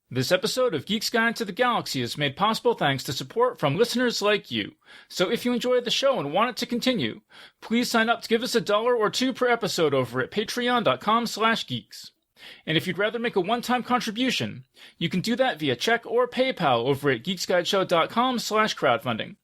This episode of Geek's Guide to the Galaxy is made possible thanks to support from listeners like you. So if you enjoyed the show and want it to continue, please sign up to give us $1 or $2 per episode over at patreon.com/geeks. And if you'd rather make a one-time contribution, you can do that via check or PayPal over at geeksguideshow.com/crowdfunding.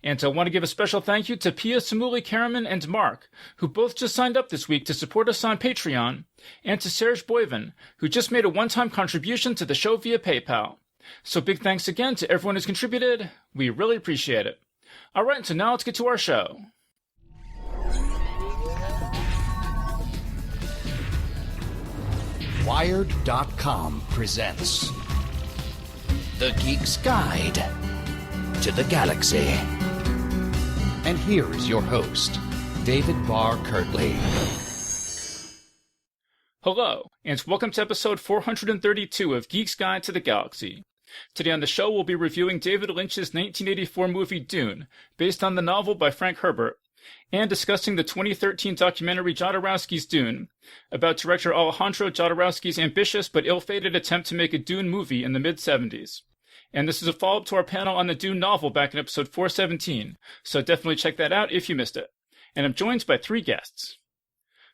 And I want to give a special thank you to Pia, Samuli, Karaman, and Mark, who both just signed up this week to support us on Patreon, and to Serge Boyven, who just made a one-time contribution to the show via PayPal. So big thanks again to everyone who's contributed. We really appreciate it. All right, so now let's get to our show. Wired.com presents The Geek's Guide to the Galaxy. And here is your host, David Barr Kirtley. Hello, and welcome to episode 432 of Geek's Guide to the Galaxy. Today on the show, we'll be reviewing David Lynch's 1984 movie Dune, based on the novel by Frank Herbert, and discussing the 2013 documentary Jodorowsky's Dune, about director Alejandro Jodorowsky's ambitious but ill-fated attempt to make a Dune movie in the mid-70s. And this is a follow-up to our panel on the Dune novel back in episode 417, so definitely check that out if you missed it. And I'm joined by 3 guests.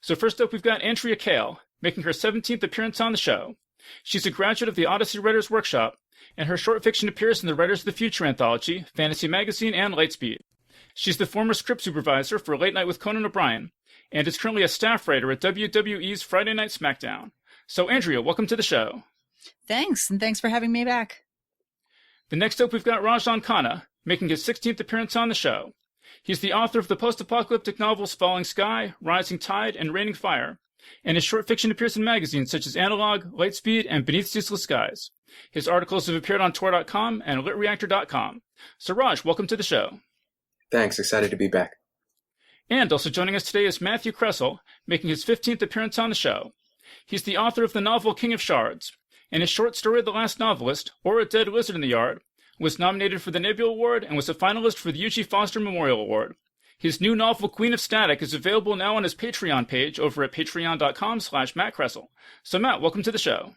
So first up, we've got Andrea Kail, making her 17th appearance on the show. She's a graduate of the Odyssey Writers' Workshop, and her short fiction appears in the Writers of the Future anthology, Fantasy Magazine, and Lightspeed. She's the former script supervisor for Late Night with Conan O'Brien, and is currently a staff writer at WWE's Friday Night SmackDown. So Andrea, welcome to the show. Thanks, and thanks for having me back. The next up, we've got Rajan Khanna, making his 16th appearance on the show. He's the author of the post-apocalyptic novels Falling Sky, Rising Tide, and Raining Fire, and his short fiction appears in magazines such as Analog, Lightspeed, and Beneath Ceaseless Skies. His articles have appeared on Tor.com and LitReactor.com. So Raj, welcome to the show. Thanks, excited to be back. And also joining us today is Matthew Kressel, making his 15th appearance on the show. He's the author of the novel King of Shards, and his short story The Last Novelist, or A Dead Lizard in the Yard, was nominated for the Nebula Award and was a finalist for the Eugene Foster Memorial Award. His new novel, Queen of Static, is available now on his Patreon page over at patreon.com/Matt Kressel. So Matt, welcome to the show.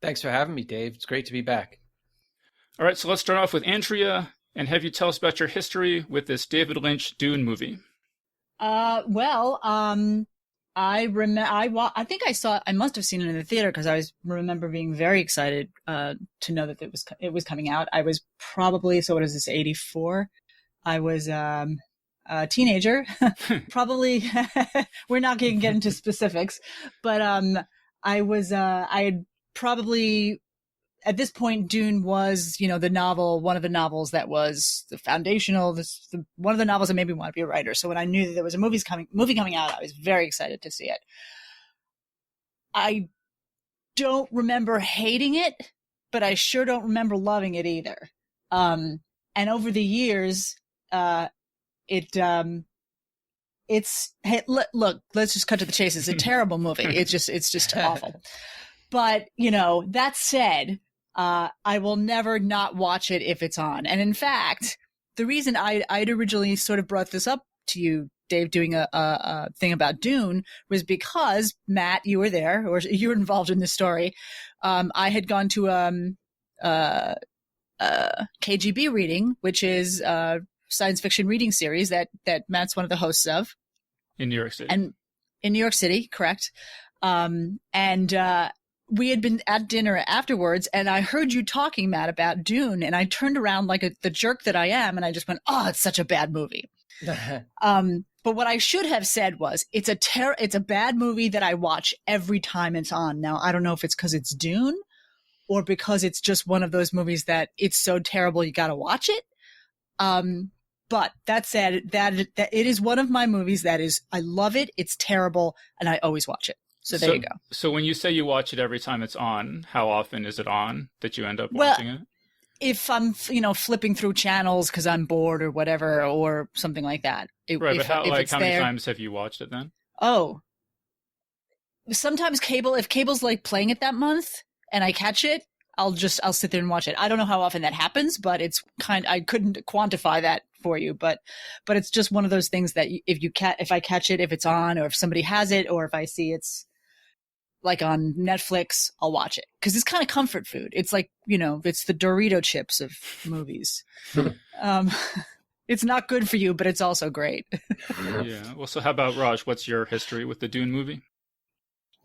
Thanks for having me, Dave. It's great to be back. All right, so let's start off with Andrea and have you tell us about your history with this David Lynch Dune movie. I think I must have seen it in the theater because I remember being very excited to know that it was coming out. I was probably, so what is this, 84? I was a teenager, probably. We're not going to get into specifics, but I had probably, at this point, Dune was, the novel, one of the novels that was the foundational, one of the novels that made me want to be a writer. So when I knew that there was a movie coming out, I was very excited to see it. I don't remember hating it, but I sure don't remember loving it either. And over the years, it's, hey, look, let's just cut to the chase. It's a terrible movie. It's just awful. But, that said, I will never not watch it if it's on. And in fact, the reason I'd originally sort of brought this up to you, Dave, doing a thing about Dune, was because, Matt, you were there, or you were involved in this story. I had gone to KGB reading, which is a science fiction reading series that Matt's one of the hosts of. In New York City. And in New York City, correct. We had been at dinner afterwards, and I heard you talking, Matt, about Dune, and I turned around like the jerk that I am, and I just went, "Oh, it's such a bad movie." But what I should have said was, it's a bad movie that I watch every time it's on. Now, I don't know if it's because it's Dune, or because it's just one of those movies that it's so terrible you got to watch it. But that said, that it is one of my movies that is, I love it, it's terrible, and I always watch it. So there you go. So when you say you watch it every time it's on, how often is it on that you end up watching it? If I'm, flipping through channels because I'm bored or whatever, or something like that. Right, but how many times have you watched it then? Oh, sometimes if cable's like playing it that month and I catch it, I'll sit there and watch it. I don't know how often that happens, but I couldn't quantify that for you, but it's just one of those things that if I catch it, if it's on, or if somebody has it, or if I see like on Netflix, I'll watch it because it's kind of comfort food. It's like, it's the Dorito chips of movies. It's not good for you, but it's also great. Yeah. Well, so how about Raj? What's your history with the Dune movie?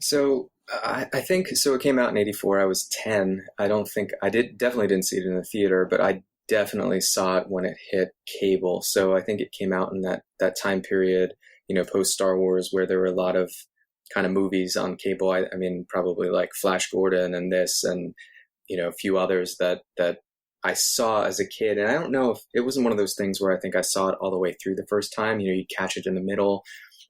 So I think so. It came out in '84. I was 10. Definitely didn't see it in the theater, but I definitely saw it when it hit cable. So I think it came out in that time period, post Star Wars, where there were a lot of kind of movies on cable. I mean, probably like Flash Gordon and this, and a few others that I saw as a kid. And I don't know if it wasn't one of those things where I think I saw it all the way through the first time. You'd catch it in the middle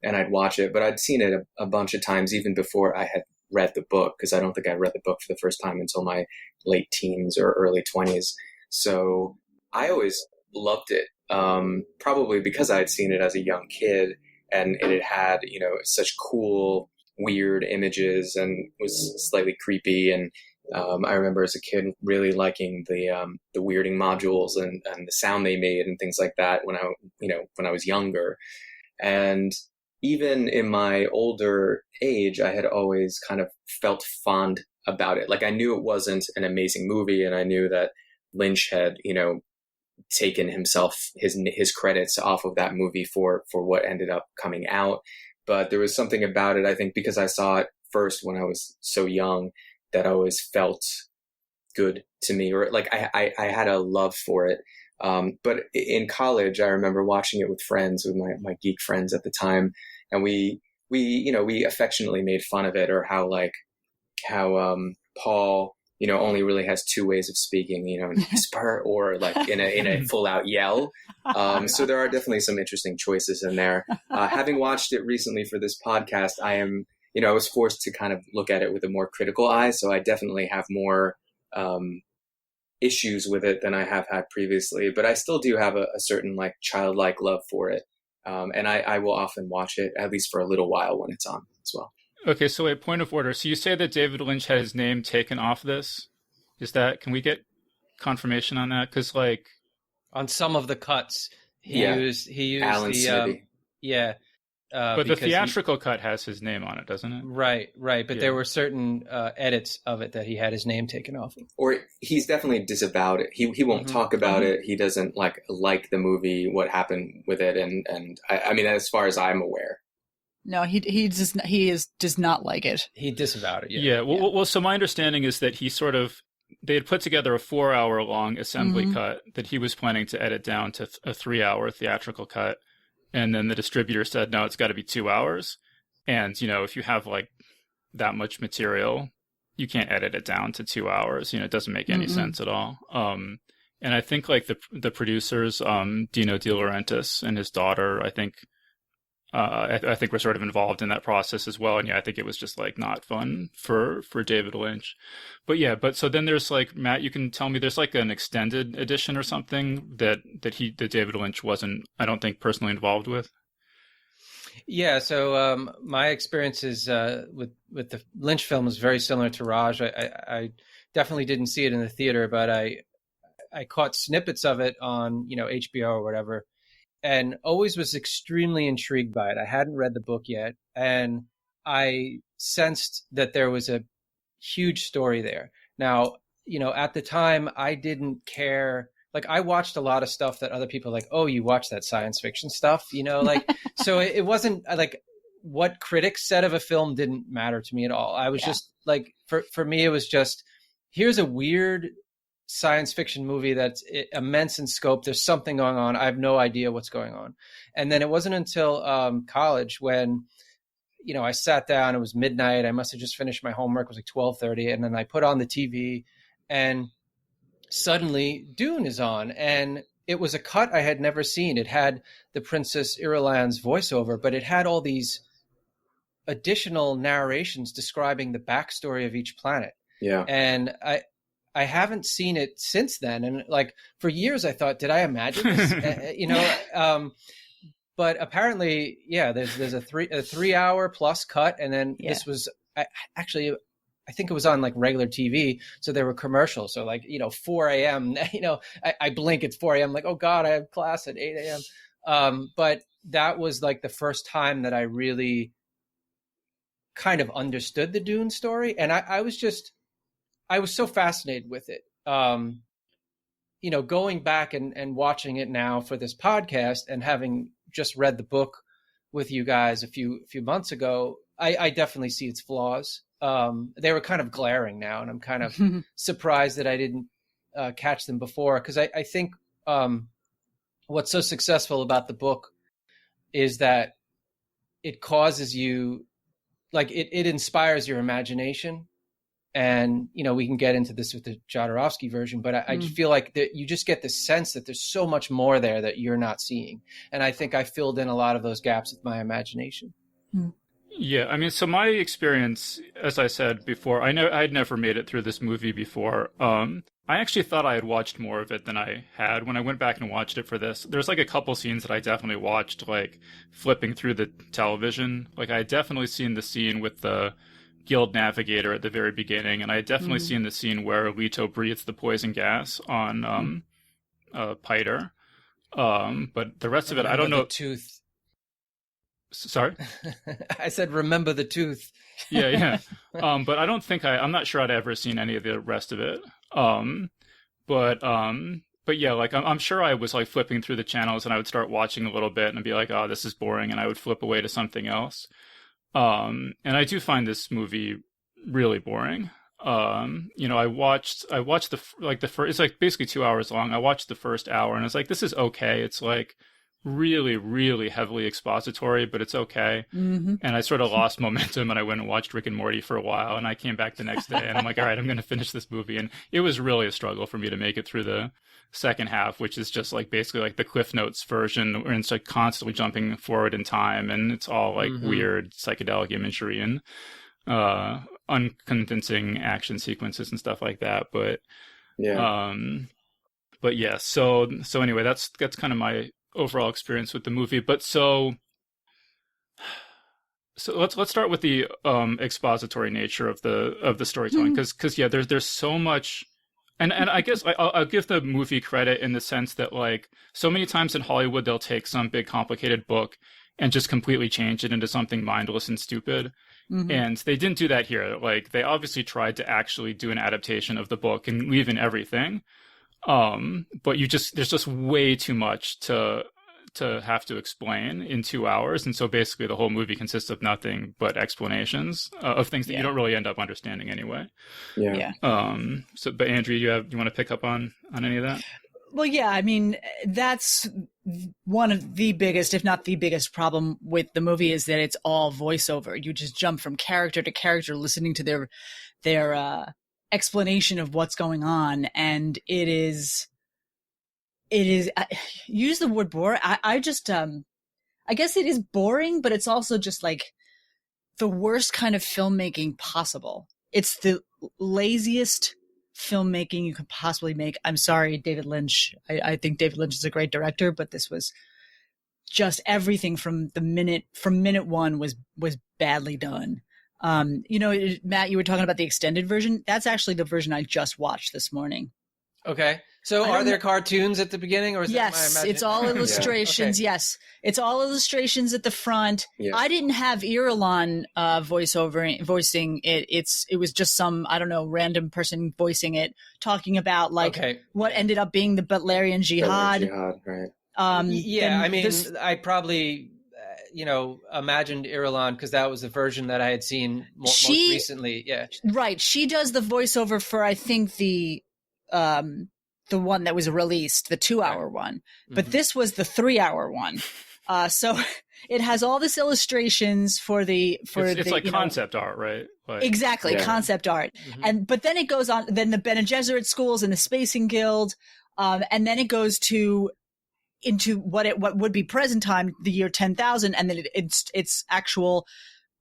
and I'd watch it, but I'd seen it a bunch of times even before I had read the book, because I don't think I read the book for the first time until my late teens or early 20s. So I always loved it, probably because I had seen it as a young kid, and it had such cool, weird images and was slightly creepy. And I remember as a kid really liking the weirding modules and the sound they made and things like that when I was younger. And even in my older age, I had always kind of felt fond about it. Like, I knew it wasn't an amazing movie, and I knew that Lynch had, taken his credits off of that movie for what ended up coming out. But there was something about it, I think, because I saw it first when I was so young, that always felt good to me, or like I had a love for it. But in college, I remember watching it with friends, with my geek friends at the time, and we affectionately made fun of it, or how Paul, only really has two ways of speaking, in whisper or like in a full out yell. So there are definitely some interesting choices in there. Having watched it recently for this podcast, I was forced to kind of look at it with a more critical eye. So I definitely have more issues with it than I have had previously, but I still do have a certain like childlike love for it. And I will often watch it, at least for a little while, when it's on as well. Okay, so a point of order. So you say that David Lynch had his name taken off this. Can we get confirmation on that? Because like on some of the cuts, he used Alan the Smithy. but the theatrical cut has his name on it, doesn't it? Right. But there were certain edits of it that he had his name taken off of. Or he's definitely disavowed it. He won't talk about it. He doesn't like the movie, what happened with it, and I mean, as far as I'm aware. No, he does not like it. He disavowed it. Yeah. Well, so my understanding is that they had put together a 4-hour-long assembly cut that he was planning to edit down to a 3-hour theatrical cut. And then the distributor said, no, it's got to be 2 hours. And, if you have like that much material, you can't edit it down to 2 hours. It doesn't make any sense at all. And I think like the producers, Dino De Laurentiis and his daughter, I think we're sort of involved in that process as well. And yeah, I think it was just like not fun for David Lynch. But so then there's like, Matt, you can tell me there's like an extended edition or something that David Lynch wasn't, I don't think, personally involved with. Yeah. So my experiences with the Lynch film is very similar to Raj. I definitely didn't see it in the theater, but I caught snippets of it on, HBO or whatever, and always was extremely intrigued by it. I hadn't read the book yet, and I sensed that there was a huge story there. Now, at the time, I didn't care. Like, I watched a lot of stuff that other people like, oh, you watch that science fiction stuff, so it wasn't like what critics said of a film didn't matter to me at all. I was just like, for me, it was just, here's a weird science fiction movie that's immense in scope. There's something going on. I have no idea what's going on. And then it wasn't until college when, I sat down, it was midnight. I must have just finished my homework. It was like 12:30. And then I put on the TV and suddenly Dune is on. And it was a cut I had never seen. It had the Princess Irulan's voiceover, but it had all these additional narrations describing the backstory of each planet. Yeah. And I haven't seen it since then. And like for years I thought, did I imagine this? But apparently, there's a 3 hour plus cut. And then this was I think it was on like regular TV. So there were commercials. So like, 4 a.m., I blink, it's 4 a.m. Like, oh God, I have class at 8 a.m. But that was like the first time that I really kind of understood the Dune story, and I was so fascinated with it. Going back and watching it now for this podcast, and having just read the book with you guys a few months ago, I definitely see its flaws. They were kind of glaring now, and I'm kind of surprised that I didn't catch them before, because I think what's so successful about the book is that it causes you, like, it inspires your imagination. And, we can get into this with the Jodorowsky version, but I just feel like that you just get the sense that there's so much more there that you're not seeing. And I think I filled in a lot of those gaps with my imagination. Yeah, I mean, so my experience, as I said before, I'd never made it through this movie before. I actually thought I had watched more of it than I had. When I went back and watched it for this, there's like a couple scenes that I definitely watched, like flipping through the television. Like, I had definitely seen the scene with the Guild Navigator at the very beginning, and I had definitely seen the scene where Leto breathes the poison gas on Piter. But the rest of it, I don't know. The tooth. Sorry? I said, remember the tooth. Yeah. But I don't think I'm not sure I'd ever seen any of the rest of it. But yeah, like I'm sure I was like flipping through the channels, and I would start watching a little bit and be like, oh, this is boring, and I would flip away to something else. And I do find this movie really boring. I watched the first, it's like basically 2 hours long. I watched the first hour, and I was like, this is okay. It's like really, really heavily expository, but it's okay. And I sort of lost momentum, and I went and watched Rick and Morty for a while, and I came back the next day, and I'm like, all right, I'm going to finish this movie. And it was really a struggle for me to make it through the second half, which is just like basically like the Cliff Notes version, where it's like constantly jumping forward in time, and it's all like weird psychedelic imagery and unconvincing action sequences and stuff like that. But yeah, so anyway, that's kind of my overall experience with the movie. But so let's start with the expository nature of the storytelling, because yeah, there's so much. And I guess I'll give the movie credit in the sense that, like, so many times in Hollywood, they'll take some big complicated book and just completely change it into something mindless and stupid. And they didn't do that here. Like, they obviously tried to actually do an adaptation of the book and leave in everything. But there's just way too much to have to explain in 2 hours. And so basically the whole movie consists of nothing but explanations of things that you don't really end up understanding anyway. But Andrea, you want to pick up on any of that? Well, yeah, I mean, that's one of the biggest, if not the biggest problem with the movie, is that it's all voiceover. You just jump from character to character, listening to their explanation of what's going on. And it is use the word boring. I guess it is boring, but it's also just like the worst kind of filmmaking possible. It's the laziest filmmaking you could possibly make. I'm sorry, David Lynch. I think David Lynch is a great director, but this was just everything from minute one was badly done. Matt, you were talking about the extended version. That's actually the version I just watched this morning. Okay. So are there cartoons at the beginning, or is that my imagination? It's all illustrations. Okay. Yes. It's all illustrations at the front. Yeah. I didn't have Irulan voicing it. It was just some, I don't know, random person voicing it, talking about what ended up being the Butlerian Jihad. Right. I probably imagined Irulan because that was the version that I had seen most recently. Yeah. Right. She does the voiceover for, I think, the one that was released, the 2-hour one, but this was the 3-hour one. So it has all this illustrations it's like concept art, right? Exactly. Concept art. But then it goes on, then the Bene Gesserit schools and the Spacing Guild. And then it goes into what would be present time, the year 10,000. And then it's actual,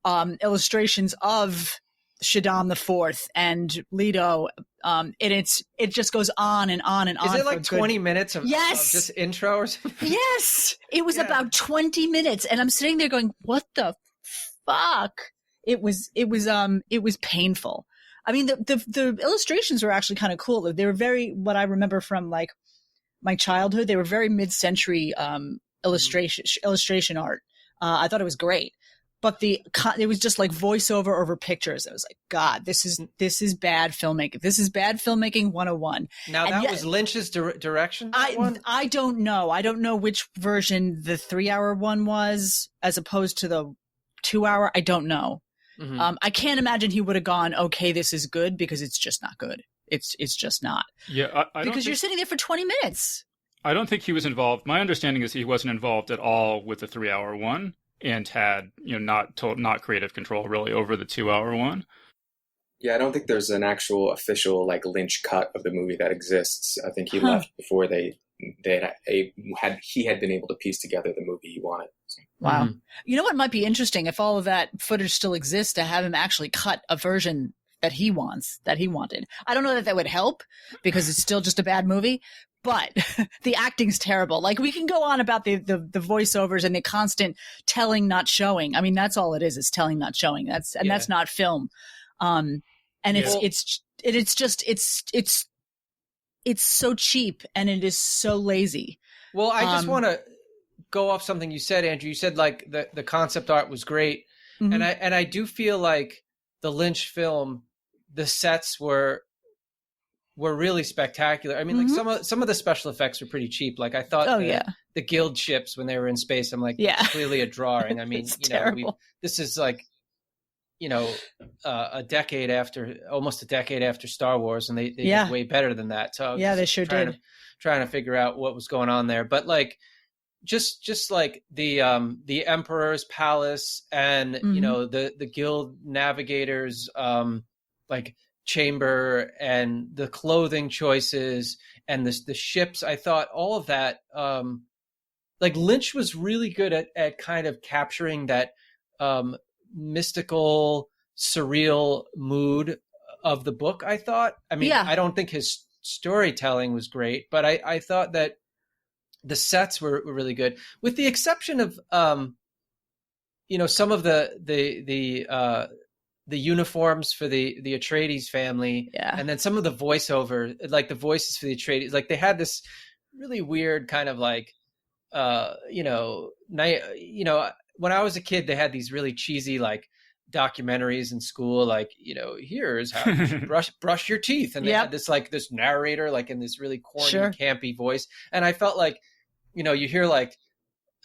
illustrations of Shaddam IV and Leto, and it just goes on and on and on. Is it like 20 minutes of just intro or something? Yes, it was about 20 minutes, and I'm sitting there going, "What the fuck?" It was painful. I mean, the illustrations were actually kind of cool. They were very, what I remember from like my childhood, they were very mid-century illustration art. I thought it was great. but it was just like voiceover over pictures. I was like, God, this is bad filmmaking. This is bad filmmaking 101. Now, that was Lynch's direction? I don't know. I don't know which version the 3-hour one was as opposed to the 2-hour. I don't know. Mm-hmm. I can't imagine he would have gone, okay, this is good, because it's just not good. It's just not. Yeah, because you're sitting there for 20 minutes. I don't think he was involved. My understanding is he wasn't involved at all with the 3-hour one, and had not creative control really over the 2-hour one. Yeah, I don't think there's an actual official like Lynch cut of the movie that exists. I think he left before he had been able to piece together the movie he wanted. So. Wow. Mm-hmm. You know what might be interesting, if all of that footage still exists, to have him actually cut a version that he wanted. I don't know that would help, because it's still just a bad movie, but the acting's terrible. Like, we can go on about the voiceovers and the constant telling, not showing. I mean, that's all it is telling, not showing. That's not film. And it's so cheap, and it is so lazy. Well, I just want to go off something you said, Andrew. You said like the concept art was great. Mm-hmm. And I do feel like the Lynch film, the sets were really spectacular. I mean, mm-hmm. like some of the special effects were pretty cheap. Like, I thought the guild ships when they were in space, I'm like, clearly a drawing. I mean, this is like, almost a decade after Star Wars, and they did way better than that. So they sure did. Trying to figure out what was going on there, but like, just like the Emperor's palace and mm-hmm. The guild navigators like chamber, and the clothing choices and the ships, I thought all of that like Lynch was really good at kind of capturing that mystical, surreal mood of the book, I thought. I mean, I don't think his storytelling was great, but I thought that the sets were really good, with the exception of some of the uniforms for the Atreides family, and then some of the voiceover, like the voices for the Atreides, like they had this really weird kind of like when I was a kid, they had these really cheesy like documentaries in school, like, here's how you should brush your teeth, and they had this narrator like in this really corny, campy voice, and I felt like you hear like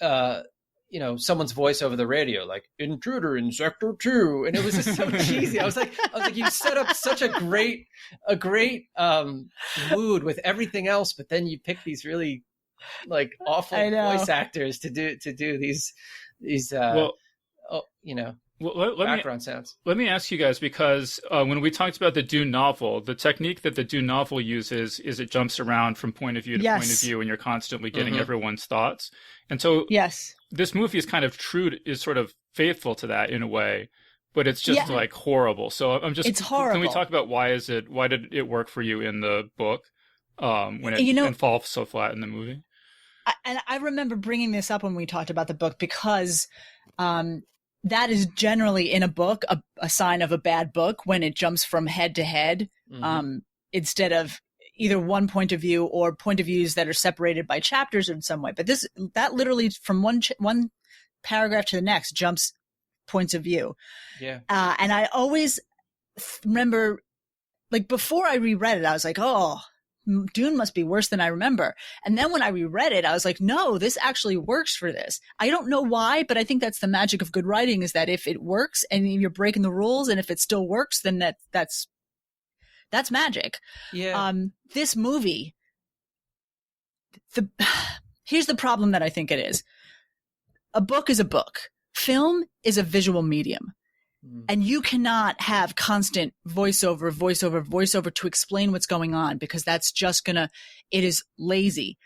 someone's voice over the radio, like intruder in sector 2, and it was just so cheesy. I was like you set up such a great mood with everything else, but then you pick these really like awful voice actors to do these background sounds. Let me ask you guys, because when we talked about the Dune novel, the technique that the Dune novel uses is it jumps around from point of view to point of view, and you're constantly getting mm-hmm. everyone's thoughts. And so this movie is kind of is sort of faithful to that in a way, but it's just like horrible. So it's horrible. Can we talk about why did it work for you in the book when it and fall so flat in the movie? I remember bringing this up when we talked about the book, because that is generally in a book a sign of a bad book, when it jumps from head to head, mm-hmm. Instead of either one point of view or point of views that are separated by chapters in some way. But that literally from one paragraph to the next jumps points of view. Yeah. And I always remember, like, before I reread it, I was like, oh, Dune must be worse than I remember. And then when I reread it, I was like, no, this actually works for this. I don't know why, but I think that's the magic of good writing, is that if it works and you're breaking the rules, and if it still works, then that's magic. Yeah. This movie, here's the problem that I think it is. A book is a book. Film is a visual medium. And you cannot have constant voiceover to explain what's going on, because that's just it is lazy.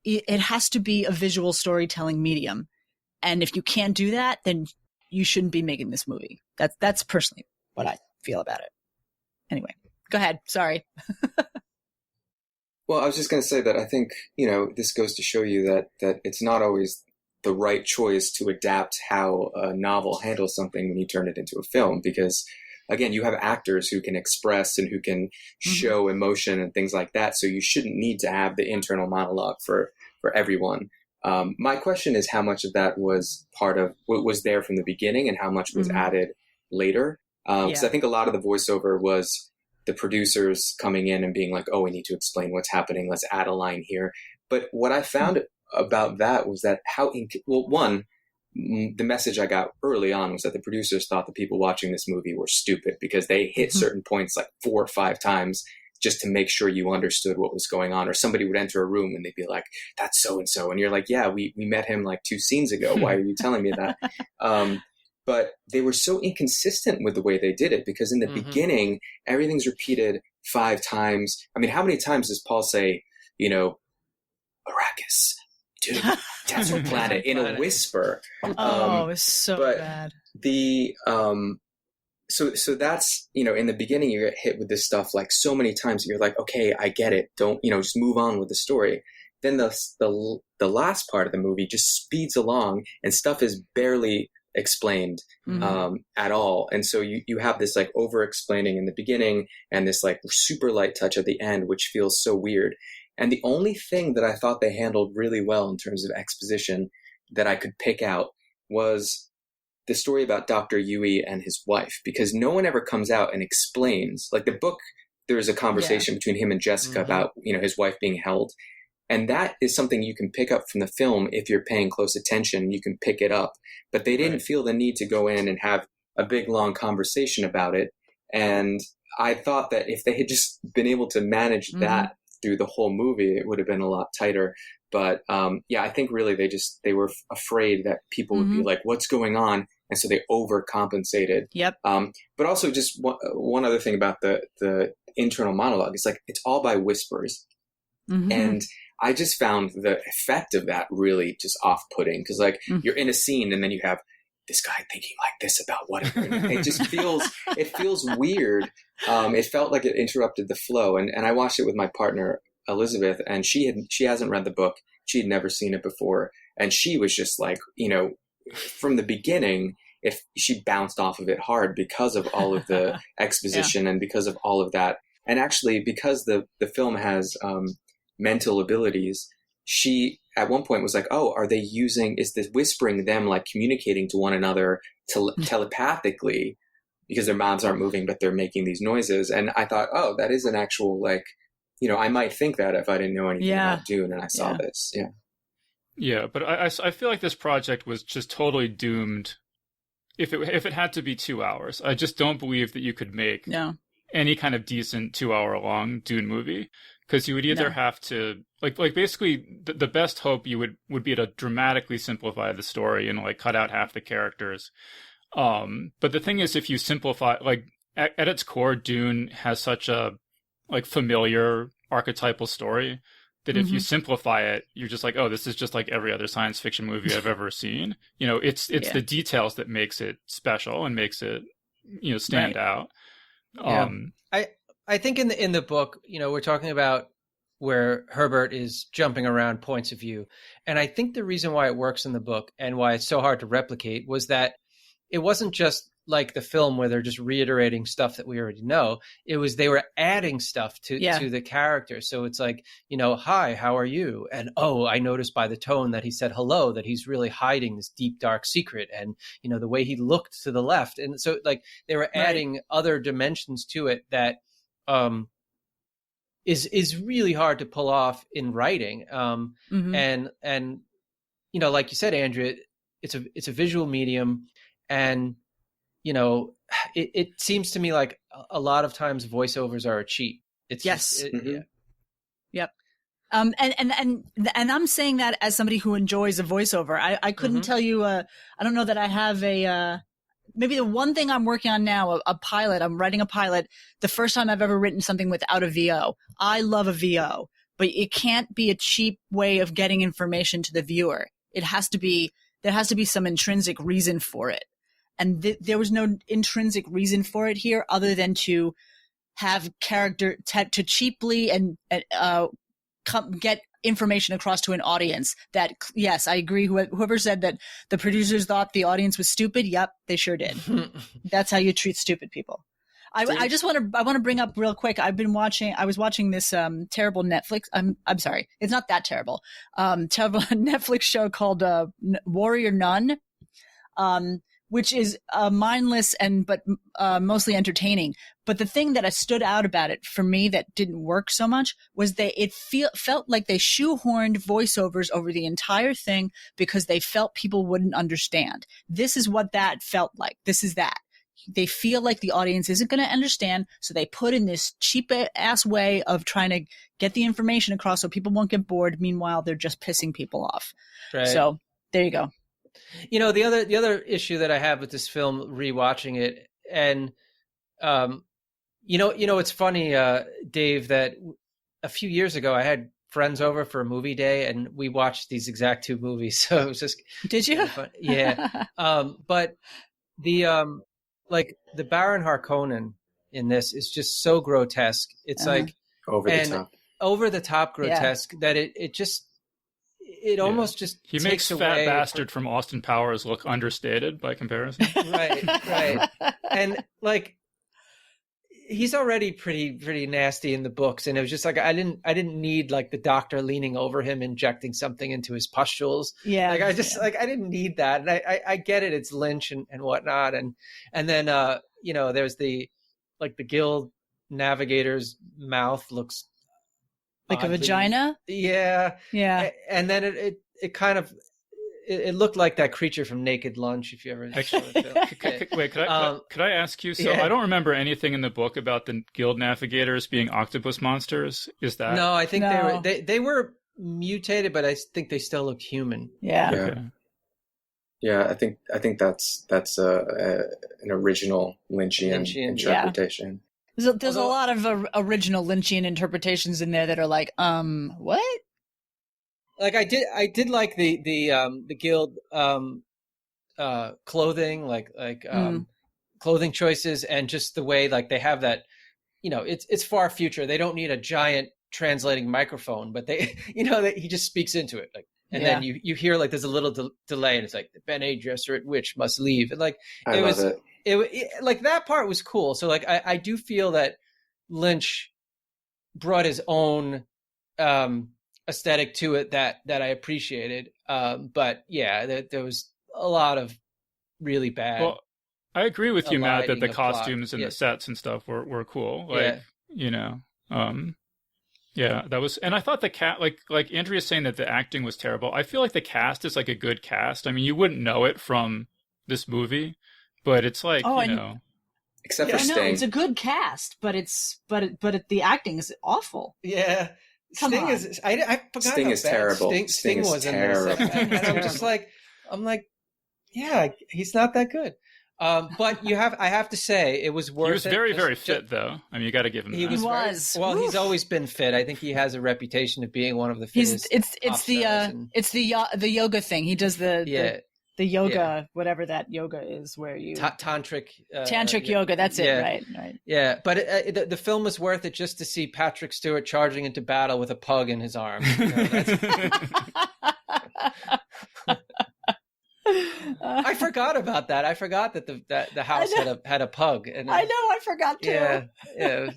It has to be a visual storytelling medium. And if you can't do that, then you shouldn't be making this movie. That's personally what I feel about it. Anyway, go ahead. Sorry. Well, I was just going to say that I think, this goes to show you that it's not always the right choice to adapt how a novel handles something when you turn it into a film, because again, you have actors who can express and who can show emotion and things like that. So you shouldn't need to have the internal monologue for everyone. My question is how much of that was part of what was there from the beginning and how much was added later. Because I think a lot of the voiceover was the producers coming in and being like, oh, we need to explain what's happening. Let's add a line here. But what I found about that was that the message I got early on was that the producers thought the people watching this movie were stupid because they hit certain points like 4 or 5 times just to make sure you understood what was going on. Or somebody would enter a room and they'd be like, that's so-and-so. And you're like, yeah, we met him like 2 scenes ago. Why are you telling me that? But they were so inconsistent with the way they did it because in the beginning, everything's repeated 5 times. I mean, how many times does Paul say, Arrakis, Dune, desert planet in a whisper? It's so bad. So that's, in the beginning you get hit with this stuff like so many times that you're like, okay, I get it. Don't, just move on with the story. Then the last part of the movie just speeds along and stuff is barely explained at all. And so you have this like over explaining in the beginning and this like super light touch at the end, which feels so weird. And the only thing that I thought they handled really well in terms of exposition that I could pick out was the story about Dr. Yui and his wife, because no one ever comes out and explains. Like the book, there's a conversation between him and Jessica about, his wife being held. And that is something you can pick up from the film if you're paying close attention. You can pick it up. But they didn't feel the need to go in and have a big, long conversation about it. And I thought that if they had just been able to manage that through the whole movie, it would have been a lot tighter. But I think really they were afraid that people would be like, what's going on? And so they overcompensated. Yep. But also just one other thing about the internal monologue. It's like, it's all by whispers. And I just found the effect of that really just off-putting because like you're in a scene and then you have this guy thinking like this about whatever. It just feels weird. It felt like it interrupted the flow. And I watched it with my partner, Elizabeth, and she hasn't read the book. She had never seen it before. And she was just like, from the beginning, if she bounced off of it hard because of all of the exposition and because of all of that. And actually, because the film has mental abilities, she at one point was like, oh, is this whispering them like communicating to one another telepathically because their mouths aren't moving, but they're making these noises. And I thought, oh, that is an actual like, I might think that if I didn't know anything about Dune and I saw this. Yeah. Yeah, but I feel like this project was just totally doomed if it had to be 2 hours. I just don't believe that you could make any kind of decent 2-hour-long Dune movie. Because you would either have to like basically the best hope you would be to dramatically simplify the story and like cut out half the characters. But the thing is, if you simplify, like at its core, Dune has such a like familiar archetypal story that if you simplify it, you're just like, oh, this is just like every other science fiction movie I've ever seen. It's the details that makes it special and makes it stand out. I think in the book, we're talking about where Herbert is jumping around points of view. And I think the reason why it works in the book and why it's so hard to replicate was that it wasn't just like the film where they're just reiterating stuff that we already know. It was they were adding stuff to the character. So it's like, hi, how are you? And, oh, I noticed by the tone that he said hello that he's really hiding this deep, dark secret. And, the way he looked to the left. And so like they were adding other dimensions to it that is really hard to pull off in writing. And like you said, Andrea, it's a visual medium, and it seems to me like a lot of times voiceovers are a cheat. It's Yep. And I'm saying that as somebody who enjoys a voiceover. I couldn't tell you. I don't know that I have maybe the one thing I'm working on now, a pilot. I'm writing a pilot. The first time I've ever written something without a VO. I love a VO, but it can't be a cheap way of getting information to the viewer. There has to be some intrinsic reason for it. And there was no intrinsic reason for it here other than to have character to cheaply and get information across to an audience that, yes, I agree. Whoever said that the producers thought the audience was stupid. Yep, they sure did. That's how you treat stupid people. I just want to bring up real quick. I was watching this terrible Netflix. I'm sorry, it's not that terrible. Terrible Netflix show called Warrior Nun, which is mindless but mostly entertaining. But the thing that stood out about it for me that didn't work so much was felt like they shoehorned voiceovers over the entire thing because they felt people wouldn't understand. This is what that felt like. This is that. They feel like the audience isn't going to understand, so they put in this cheap ass way of trying to get the information across so people won't get bored. Meanwhile, they're just pissing people off. Right. So there you go. You know, the other issue that I have with this film, rewatching it, and you know, it's funny, Dave, that a few years ago I had friends over for a movie day, and we watched these exact two movies. So it was just did you? Yeah. But the like the Baron Harkonnen in this is just so grotesque. It's like over the top grotesque that it almost just he makes Fat Bastard from Austin Powers look understated by comparison. Right. And like he's already pretty nasty in the books, and it was just like I didn't need like the doctor leaning over him injecting something into his pustules. Yeah. Like I didn't need that. And I get it, it's Lynch and whatnot. And then you know, there's the guild navigator's mouth looks like oddly, a vagina. Yeah. And then it kind of it looked like that creature from Naked Lunch. If you ever actually, wait, could I ask you? So I don't remember anything in the book about the guild navigators being octopus monsters. Is that? No, I think they were mutated, but I think they still looked human. Yeah. Okay. Yeah, I think that's an original Lynchian interpretation. Yeah. There's a lot of original Lynchian interpretations in there that are like, what? Like I did like the guild clothing, like clothing choices, and just the way like they have that, you know, it's far future. They don't need a giant translating microphone, but they, you know, he just speaks into it, like, and then you hear like there's a little delay, and it's like the Bene Gesserit witch must leave, and like it like that part was cool. So like I do feel that Lynch brought his own aesthetic to it that I appreciated, but yeah, there was a lot of really bad. Well, I agree with you, Matt, that the costumes and the sets and stuff were cool. Like, you know, yeah, that was, and I thought the cast, like Andrea's saying that the acting was terrible. I feel like the cast is like a good cast. I mean, you wouldn't know it from this movie, but it's like, you know, except for Sting. It's a good cast, but the acting is awful. Yeah. Sting is. I forgot. Sting is terrible. Sting was terrible. And I'm just like, yeah, he's not that good. But I have to say, it was worth it. He was very, very fit, though. I mean, you got to give him that. He was. Well, he's always been fit. I think he has a reputation of being one of the fittest. It's the yoga thing. He does the yoga, whatever that yoga is, where you tantric yoga. That's it, right? Yeah, but the film was worth it just to see Patrick Stewart charging into battle with a pug in his arm. You know, I forgot about that. I forgot that the house had a pug. And I know. I forgot too. Yeah.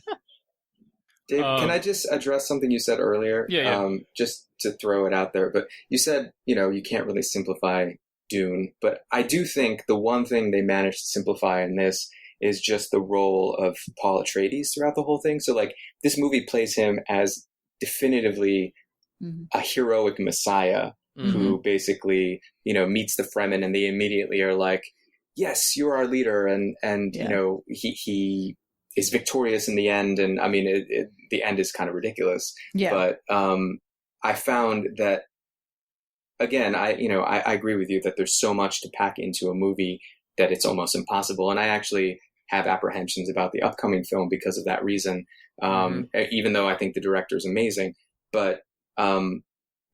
Dave, can I just address something you said earlier? Yeah. Just to throw it out there, but you said, you know, you can't really simplify Dune, but I do think the one thing they managed to simplify in this is just the role of Paul Atreides throughout the whole thing. So like this movie plays him as definitively a heroic messiah who basically, you know, meets the Fremen, and they immediately are like, yes, you're our leader. And you know, he is victorious in the end. And I mean, the end is kind of ridiculous, but I found that, again, I agree with you that there's so much to pack into a movie that it's almost impossible. And I actually have apprehensions about the upcoming film because of that reason, even though I think the director is amazing. But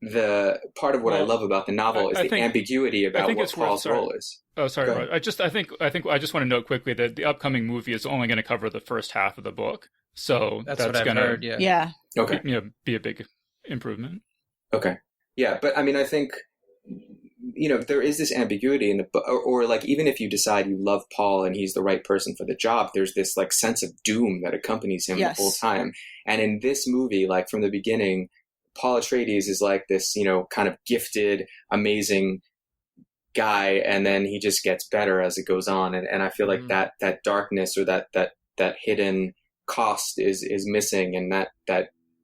the part of what I love about the novel is the ambiguity about what Paul's role is. Oh, sorry. I just want to note quickly that the upcoming movie is only going to cover the first half of the book. So that's going to okay. You know, be a big improvement. Okay. Yeah, but I mean, I think there is this ambiguity in the book, or like, even if you decide you love Paul and he's the right person for the job, there's this like sense of doom that accompanies him the whole time. And in this movie, like from the beginning, Paul Atreides is like this, kind of gifted, amazing guy, and then he just gets better as it goes on. And I feel like that darkness, or that hidden cost is missing, and that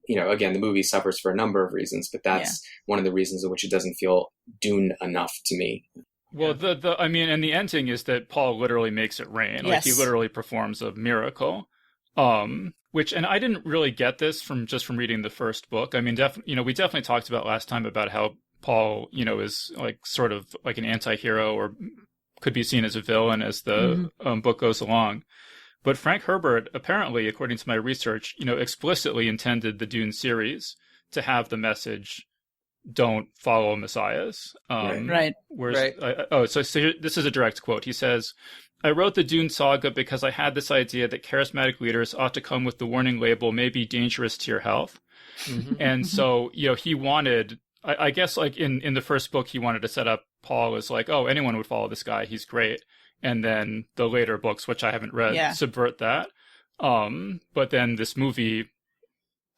again, the movie suffers for a number of reasons, but that's one of the reasons in which it doesn't feel Dune enough to me. Well, and the ending is that Paul literally makes it rain. Like, he literally performs a miracle. Which, and I didn't really get this from reading the first book. I mean, we definitely talked about last time about how Paul, is like sort of like an anti-hero, or could be seen as a villain as the book goes along. But Frank Herbert, apparently, according to my research, explicitly intended the Dune series to have the message, don't follow messiahs. Right. So this is a direct quote. He says, I wrote the Dune saga because I had this idea that charismatic leaders ought to come with the warning label, may be dangerous to your health. And so, he wanted, I guess, like in the first book, he wanted to set up Paul as like, oh, anyone would follow this guy, he's great. And then the later books, which I haven't read, subvert that. But then this movie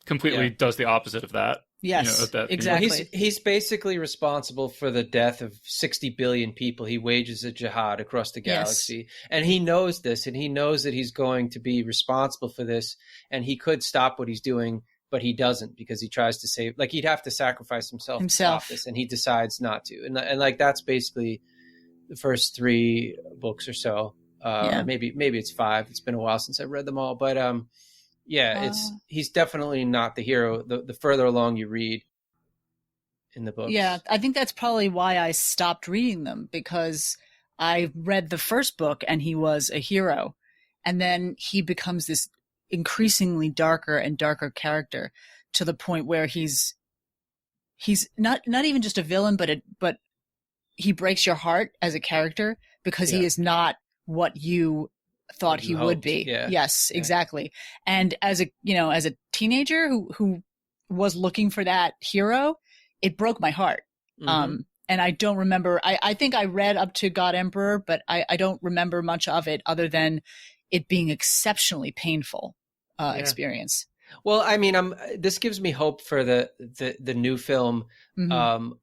completely does the opposite of that. Yes, of that, exactly. He's basically responsible for the death of 60 billion people. He wages a jihad across the galaxy. And he knows this, and he knows that he's going to be responsible for this. And he could stop what he's doing, but he doesn't, because he tries to save, like, he'd have to sacrifice himself to stop this, and he decides not to. And like, that's basically the first 3 books or so. Maybe it's 5. It's been a while since I've read them all, but he's definitely not the hero the further along you read in the books. Yeah, I think that's probably why I stopped reading them, because I read the first book and he was a hero, and then he becomes this increasingly darker and darker character, to the point where he's not even just a villain, but he breaks your heart as a character, because he is not what you thought he would be. Yes, exactly. And as a teenager who was looking for that hero, it broke my heart. And I don't remember, I think I read up to God Emperor, but I don't remember much of it other than it being exceptionally painful experience. Well, I mean, this gives me hope for the new film,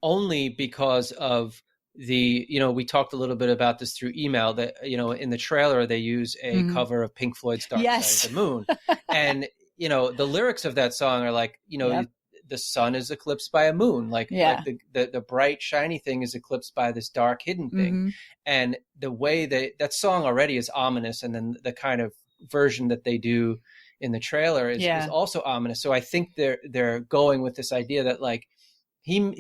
only because of we talked a little bit about this through email, that, in the trailer, they use a cover of Pink Floyd's Dark Side of the Moon. And, the lyrics of that song are like, the sun is eclipsed by a moon. Like the bright, shiny thing is eclipsed by this dark, hidden thing. And the way that song already is ominous. And then the kind of version that they do in the trailer is also ominous. So I think they're going with this idea that, like, he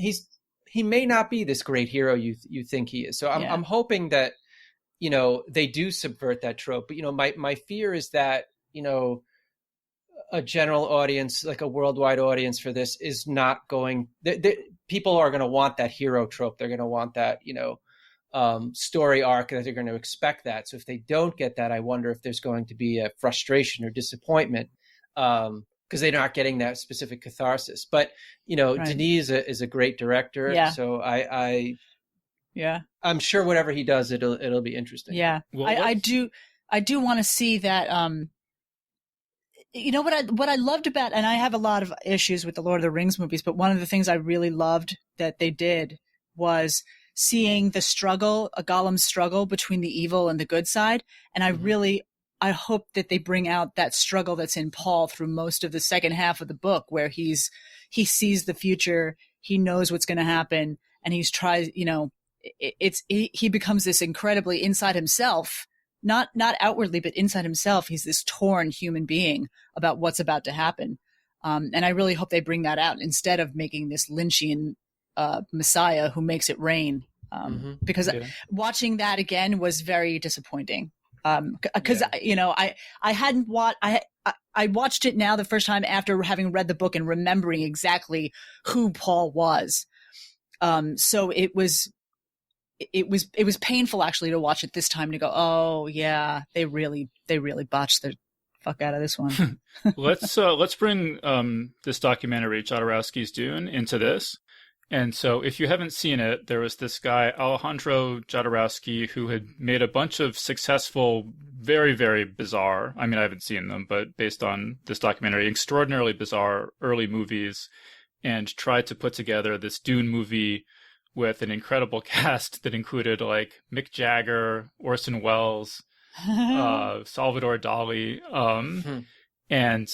may not be this great hero you think he is. So I'm hoping that, they do subvert that trope. But, my fear is that, a general audience, like a worldwide audience for this, is not going, people are going to want that hero trope. They're going to want that, story arc, that they're going to expect that. So if they don't get that, I wonder if there's going to be a frustration or disappointment, because they're not getting that specific catharsis. But, Denis is a great director. Yeah. So I'm sure whatever he does, it'll be interesting. Yeah. Well, I do want to see that, what I loved about, and I have a lot of issues with the Lord of the Rings movies, but one of the things I really loved that they did was seeing the struggle, a Gollum's struggle between the evil and the good side. And I hope that they bring out that struggle that's in Paul through most of the second half of the book, where he sees the future, he knows what's going to happen, and he becomes this incredibly inside himself, not outwardly, but inside himself. He's this torn human being about what's about to happen. And I really hope they bring that out instead of making this Lynchian Messiah who makes it rain. Because watching that again was very disappointing. Because I hadn't watched. I watched it now the first time after having read the book and remembering exactly who Paul was. So it was painful actually to watch it this time, to go, oh yeah, they really botched the fuck out of this one. Let's bring this documentary, Jodorowsky's Dune, into this. And so if you haven't seen it, there was this guy, Alejandro Jodorowsky, who had made a bunch of successful, very, very bizarre, I mean, I haven't seen them, but based on this documentary, extraordinarily bizarre early movies, and tried to put together this Dune movie with an incredible cast that included like Mick Jagger, Orson Welles, Salvador Dali, and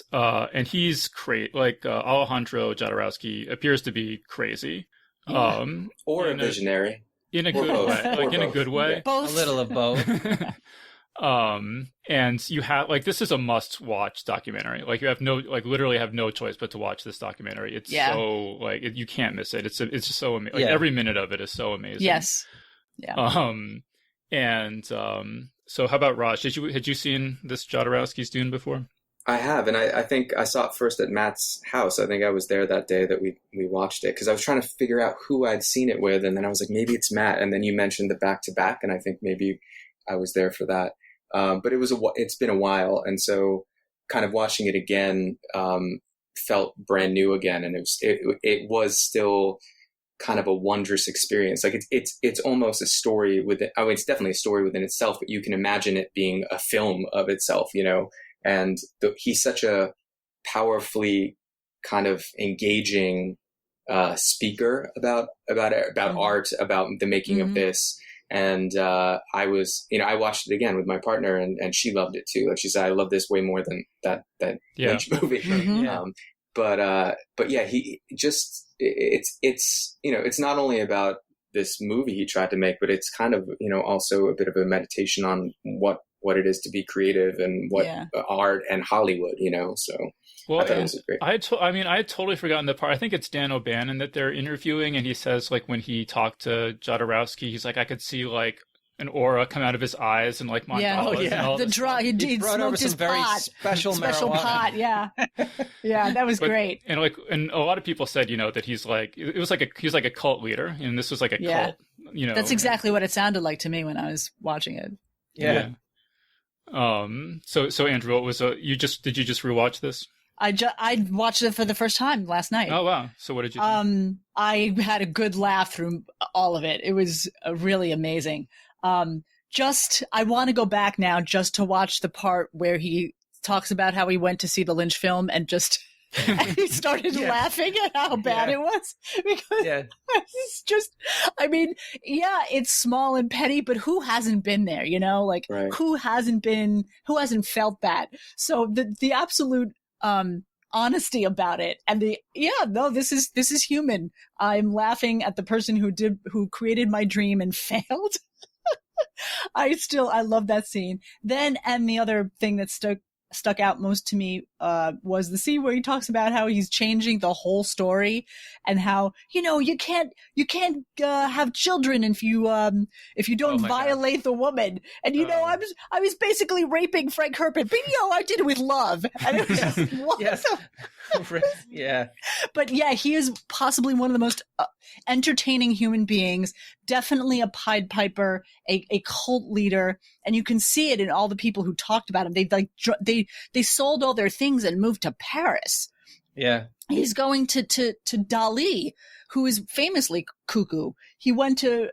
he's Alejandro Jodorowsky appears to be crazy, or a visionary, in a good way, like in a good way, Both. A little of both. And you have this is a must-watch documentary. Like you have literally have no choice but to watch this documentary. It's so you can't miss it. It's just so amazing. Like every minute of it is so amazing. Yes. Yeah. So how about Raj? Had you seen this Jodorowsky's Dune before? I have, and I think I saw it first at Matt's house. I think I was there that day that we watched it, because I was trying to figure out who I'd seen it with, and then I was like, maybe it's Matt, and then you mentioned the back-to-back, and I think maybe I was there for that. But it's been a while, and so kind of watching it again felt brand new again, and it was still kind of a wondrous experience. Like it's almost a story within. I mean, it's definitely a story within itself, but you can imagine it being a film of itself, you know. And he's such a powerfully kind of engaging speaker about art, about the making of this. And I watched it again with my partner, and she loved it too. Like she said, I love this way more than that Lynch movie. But yeah, it's not only about this movie he tried to make, but it's kind of, also a bit of a meditation on what it is to be creative and what art and Hollywood, so I thought it was great. I had totally forgotten the part. I think it's Dan O'Bannon that they're interviewing, and he says like when he talked to Jodorowsky, he's like, I could see like an aura come out of his eyes and like mandalas and all this stuff. He brought over some very special marijuana. Pot, yeah. Yeah, that was great. And a lot of people said, that he's like, he's like a cult leader, and this was like a cult, That's exactly what it sounded like to me when I was watching it. Yeah. So Andrew, what was did you just rewatch this? I watched it for the first time last night. Oh wow! So what did you think? I had a good laugh through all of it. It was really amazing. I want to go back now just to watch the part where he talks about how he went to see the Lynch film and he started laughing at how bad it was, because it's just, it's small and petty, but who hasn't been there, who hasn't felt that? So the absolute honesty about it, and this is human. I'm laughing at the person who created my dream and failed. I love that scene. Then, and the other thing that stuck out most to me was the scene where he talks about how he's changing the whole story, and how you can't have children if you don't violate the woman, and I was basically raping Frank Herbert, but I did it with love, and it was just what yeah. But he is possibly one of the most entertaining human beings, definitely a Pied Piper, a cult leader, and you can see it in all the people who talked about him. They sold all their things and moved to Paris. Yeah. He's going to Dali, who is famously cuckoo. He went to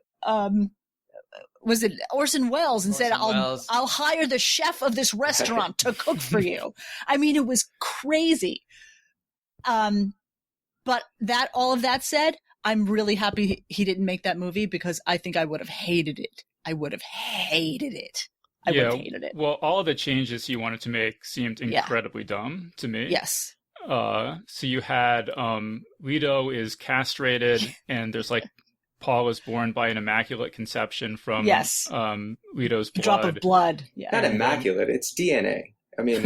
was it Orson Welles and said, I'll hire the chef of this restaurant to cook for you. I mean, it was crazy. But all of that said, I'm really happy he didn't make that movie, because I think I would have hated it. I would have hated it. Well, all of the changes he wanted to make seemed incredibly dumb to me. Yes. So you had Leto is castrated, and there's like Paul is born by an immaculate conception from Leto's blood. A drop of blood. Yeah. Not immaculate, it's DNA. I mean,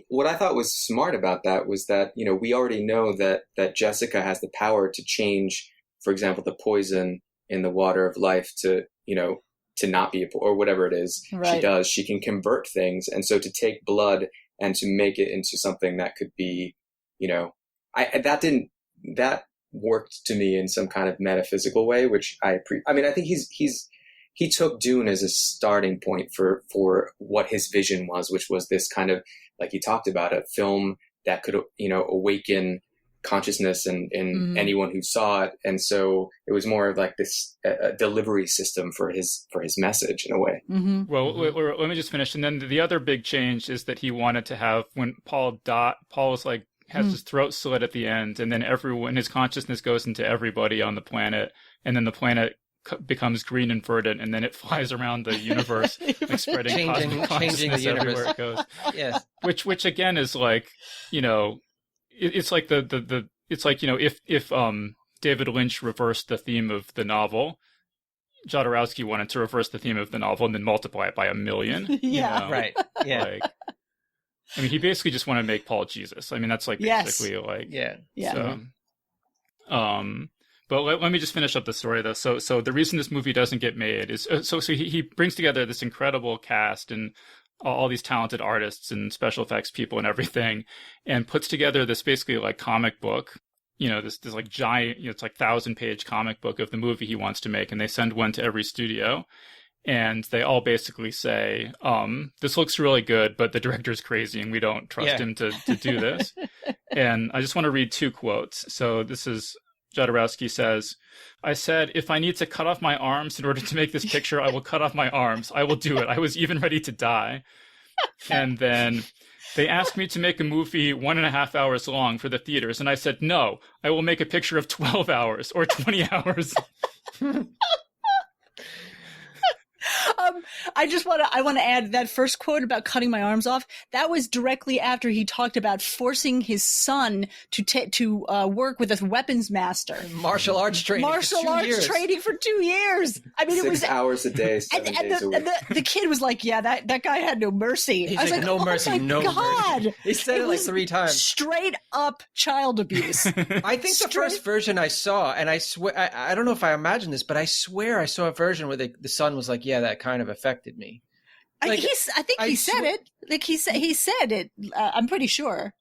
what I thought was smart about that was that, we already know that Jessica has the power to change, for example, the poison in the water of life to not be or whatever it is she does. She can convert things. And so to take blood and to make it into something that could be, that worked to me in some kind of metaphysical way, which I think he took Dune as a starting point for what his vision was, which was this kind of, like he talked about, a film that could, awaken consciousness in anyone who saw it. And so it was more of like this delivery system for his message in a way. Well, let me just finish. And then the other big change is that he wanted to have, when Paul was like, has his throat slit at the end, and then his consciousness goes into everybody on the planet, and then the planet becomes green and verdant, and then it flies around the universe, like spreading changing the universe everywhere it goes. Yes. Which again is like, it's like it's like, if David Lynch reversed the theme of the novel, Jodorowsky wanted to reverse the theme of the novel and then multiply it by 1 million. Right. Yeah. Like, I mean, he basically just wanted to make Paul Jesus. I mean, that's like basically like, yeah. So, but let me just finish up the story though. So the reason this movie doesn't get made is so he brings together this incredible cast and all these talented artists and special effects people and everything, and puts together this basically like comic book, this like giant, it's like 1,000-page comic book of the movie he wants to make, and they send one to every studio. And they all basically say, this looks really good, but the director's crazy and we don't trust him to do this. And I just want to read 2 quotes. So this is, Jodorowsky says, "I said, if I need to cut off my arms in order to make this picture, I will cut off my arms. I will do it. I was even ready to die." And then they asked me to make a movie 1.5 hours long for the theaters. And I said, no, I will make a picture of 12 hours or 20 hours. I want to add that first quote about cutting my arms off. That was directly after he talked about forcing his son to work with a weapons master. Martial arts training for 2 years. I mean, 6 hours a day, 7 days a week. And the kid was like, yeah, that guy had no mercy. He's I was like, no oh mercy, my no God. mercy. He said it like 3 times. Straight up child abuse. I think the first version I saw, and I swear, I don't know if I imagined this, but I swear I saw a version where the son was like, yeah, that kind of affected me. Like, I think he said it. Like he said it. I'm pretty sure.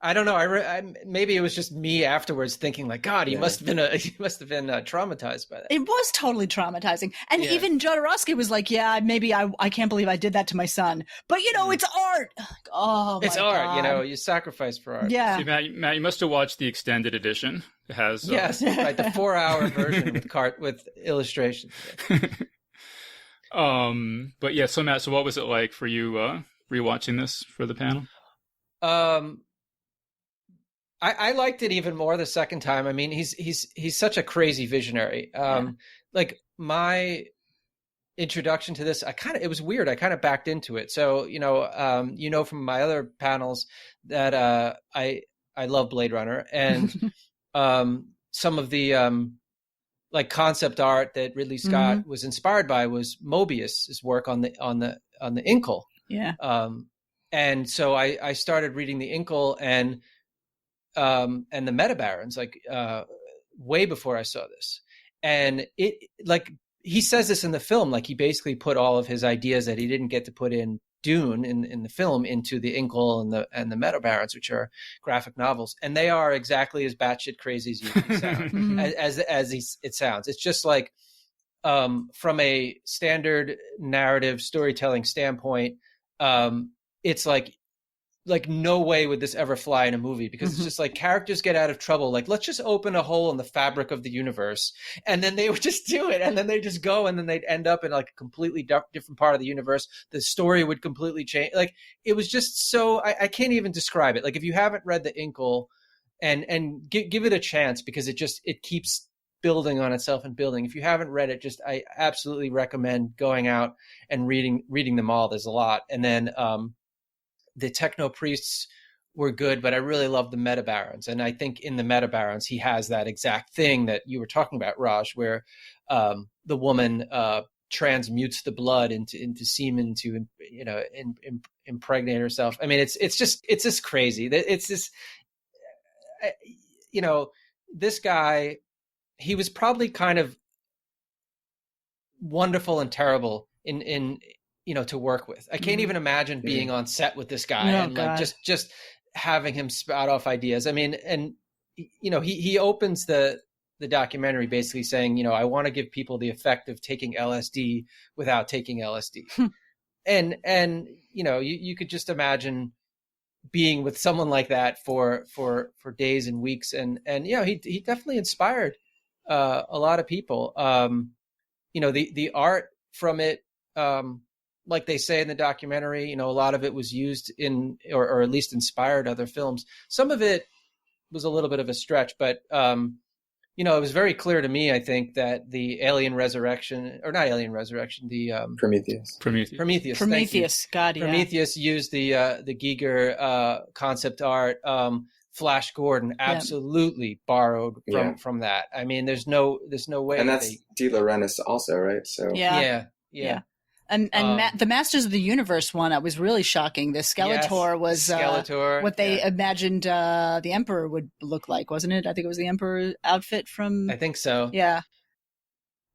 I don't know. Maybe it was just me afterwards thinking like, God, he must have been traumatized by that. It was totally traumatizing. And even Jodorowsky was like, yeah, maybe I can't believe I did that to my son. But it's art. Oh, it's my art. God. You sacrifice for art. Yeah. See, Matt, you must have watched the extended edition. It has yes, right, the 4-hour version with illustrations. But yeah, so Matt, what was it like for you rewatching this for the panel? I liked it even more the second time. I mean, he's such a crazy visionary. Like my introduction to this, it was weird. I kind of backed into it. So, from my other panels that I love Blade Runner, and some of the like concept art that Ridley Scott was inspired by was Mobius's work on the Incal. Yeah. And so I started reading the Incal and the Metabarons like way before I saw this. And it, like he says this in the film, like he basically put all of his ideas that he didn't get to put in Dune in the film into the Incal and the Metabarons, which are graphic novels, and they are exactly as batshit crazy as you can sound, it sounds. It's just like from a standard narrative storytelling standpoint, it's like no way would this ever fly in a movie, because it's just like characters get out of trouble. Like, let's just open a hole in the fabric of the universe. And then they would just do it. And then they just go, and then they'd end up in like a completely different part of the universe. The story would completely change. Like, it was just so, I can't even describe it. Like, if you haven't read the Incal and give it a chance, because it keeps building on itself and building. If you haven't read it, I absolutely recommend going out and reading them all. There's a lot. And then, the Techno Priests were good, but I really love the Metabarons. And I think in the Metabarons, he has that exact thing that you were talking about, Raj, where the woman transmutes the blood into semen to, impregnate herself. I mean, it's just crazy. It's this, this guy, he was probably kind of wonderful and terrible in to work with. I can't even imagine being on set with this guy like just having him spout off ideas. I mean, and he opens the documentary basically saying, I want to give people the effect of taking LSD without taking LSD. And you could just imagine being with someone like that for days and weeks, and he definitely inspired a lot of people. The art from it, like they say in the documentary, a lot of it was used in, or at least inspired other films. Some of it was a little bit of a stretch, but it was very clear to me, I think, that the Alien Resurrection, or not Alien Resurrection, the Prometheus. God, yeah. Prometheus used the Giger concept art. Flash Gordon absolutely borrowed from that. I mean, there's no way. And that's De Laurentiis also, right? So yeah. And the Masters of the Universe one, that was really shocking. The Skeletor was what they imagined the Emperor would look like, wasn't it? I think it was the Emperor outfit from. I think so. Yeah.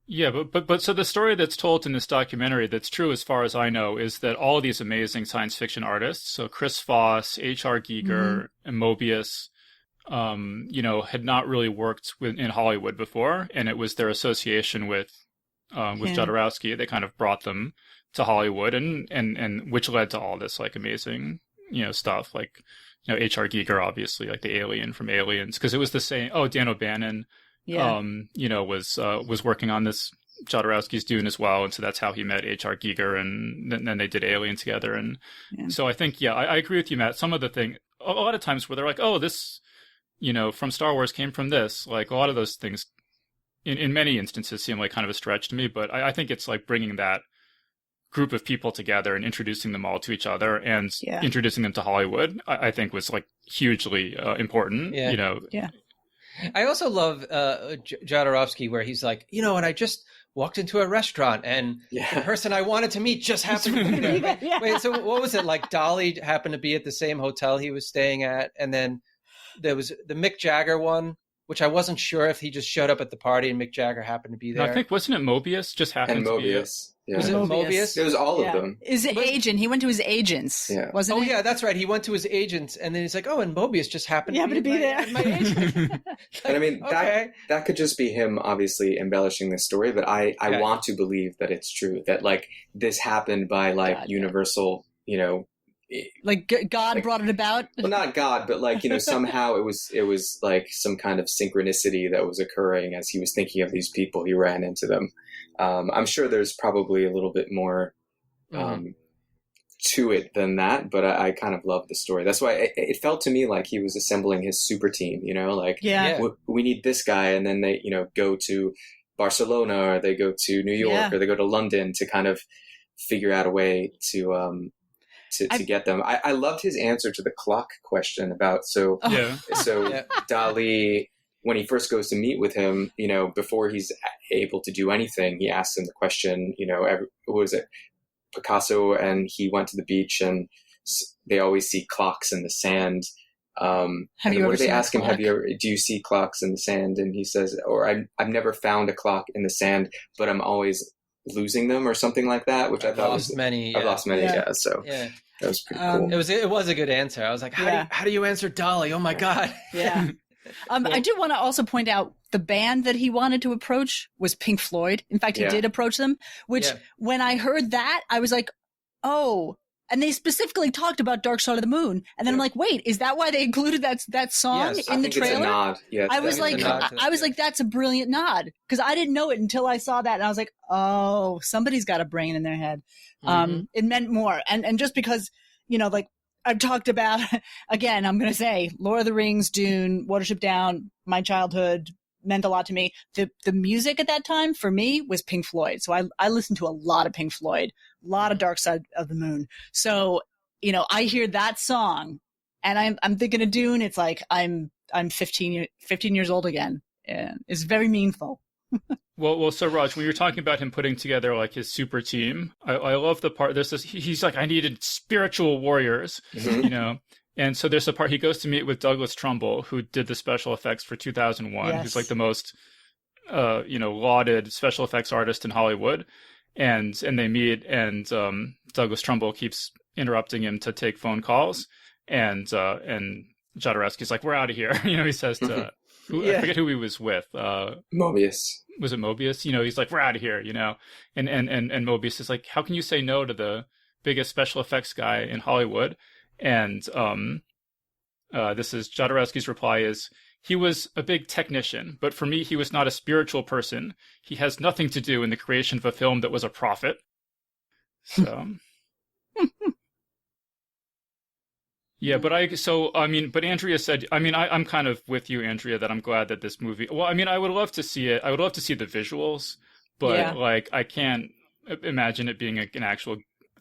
Yeah, but so the story that's told in this documentary that's true as far as I know is that all of these amazing science fiction artists, so Chris Foss, H.R. Giger, and Mobius, had not really worked in Hollywood before, and it was their association with Jodorowsky that kind of brought them to Hollywood, and which led to all this like amazing stuff, like H.R. Giger, obviously, like the alien from Aliens, because it was the same. Dan O'Bannon. Yeah. Was working on this Jodorowsky's Dune as well, and so that's how he met H.R. Giger, and then they did Alien together, and so I think I agree with you, Matt. Some of the thing, a lot of times where they're like, oh, this, from Star Wars came from this, like a lot of those things, in many instances seem like kind of a stretch to me, but I think it's like bringing that group of people together and introducing them all to each other and introducing them to Hollywood, I think was like hugely important. Yeah. I also love Jodorowsky, where he's like, and I just walked into a restaurant and the person I wanted to meet just happened to be there. Wait, so what was it? Like Dolly happened to be at the same hotel he was staying at. And then there was the Mick Jagger one, which I wasn't sure if he just showed up at the party and Mick Jagger happened to be there. No, I think, wasn't it Mobius just happened to be it? Yeah. Was it Mobius? It was all of them. His agent. He went to his agents. Yeah. Wasn't it? Oh, yeah, that's right. He went to his agents, and then he's like, and Mobius just happened to be there. My agent. And I mean, that could just be him obviously embellishing the story, but I want to believe that it's true, that like this happened by like universal, like God brought it about. Well, not God, but like, somehow it was like some kind of synchronicity that was occurring as he was thinking of these people. He ran into them. I'm sure there's probably a little bit more to it than that, but I kind of love the story. That's why it felt to me like he was assembling his super team, we need this guy. And then they, go to Barcelona, or they go to New York, or they go to London to kind of figure out a way to get them. I loved his answer to the clock question about, Dali, when he first goes to meet with him, before he's able to do anything, he asks him the question, what was it? Picasso and he went to the beach and they always see clocks in the sand. And what do they ask him? Do you see clocks in the sand? And he says, I've never found a clock in the sand, but I'm always losing them, or something like that, which I thought was many. I've lost many. Yeah. So that was pretty cool. It was a good answer. I was like, how do you answer Dolly? Oh my God. Yeah. I do want to also point out the band that he wanted to approach was Pink Floyd. In fact, he did approach them, which when I heard that, I was like, oh, and they specifically talked about Dark Side of the Moon. And then I'm like, wait, is that why they included that song in the trailer? It's a nod. Yeah, I was like, that's a brilliant nod, because I didn't know it until I saw that. And I was like, oh, somebody's got a brain in their head. It meant more. And just because, like, I've talked about, again, I'm going to say Lord of the Rings, Dune, Watership Down, my childhood meant a lot to me. The music at that time for me was Pink Floyd. So I listened to a lot of Pink Floyd, a lot of Dark Side of the Moon. So, I hear that song and I'm thinking of Dune. It's like, I'm 15 years old again. And it's very meaningful. Well, so Raj, when you're talking about him putting together like his super team, I love the part. There's this. He's like, I needed spiritual warriors, And so there's a part he goes to meet with Douglas Trumbull, who did the special effects for 2001. Yes. Who's like the most, lauded special effects artist in Hollywood, and they meet, and Douglas Trumbull keeps interrupting him to take phone calls, and Jodorowsky's like, "We're out of here," he says to. I forget who he was with. Mobius. Was it Mobius? He's like, we're out of here, and Mobius is like, how can you say no to the biggest special effects guy in Hollywood? And this is Jodorowsky's reply is, he was a big technician, but for me, he was not a spiritual person. He has nothing to do in the creation of a film that was a profit. So, yeah, but Andrea said, I'm kind of with you, Andrea, that I'm glad that this movie, well, I would love to see it. I would love to see the visuals, but like, I can't imagine it being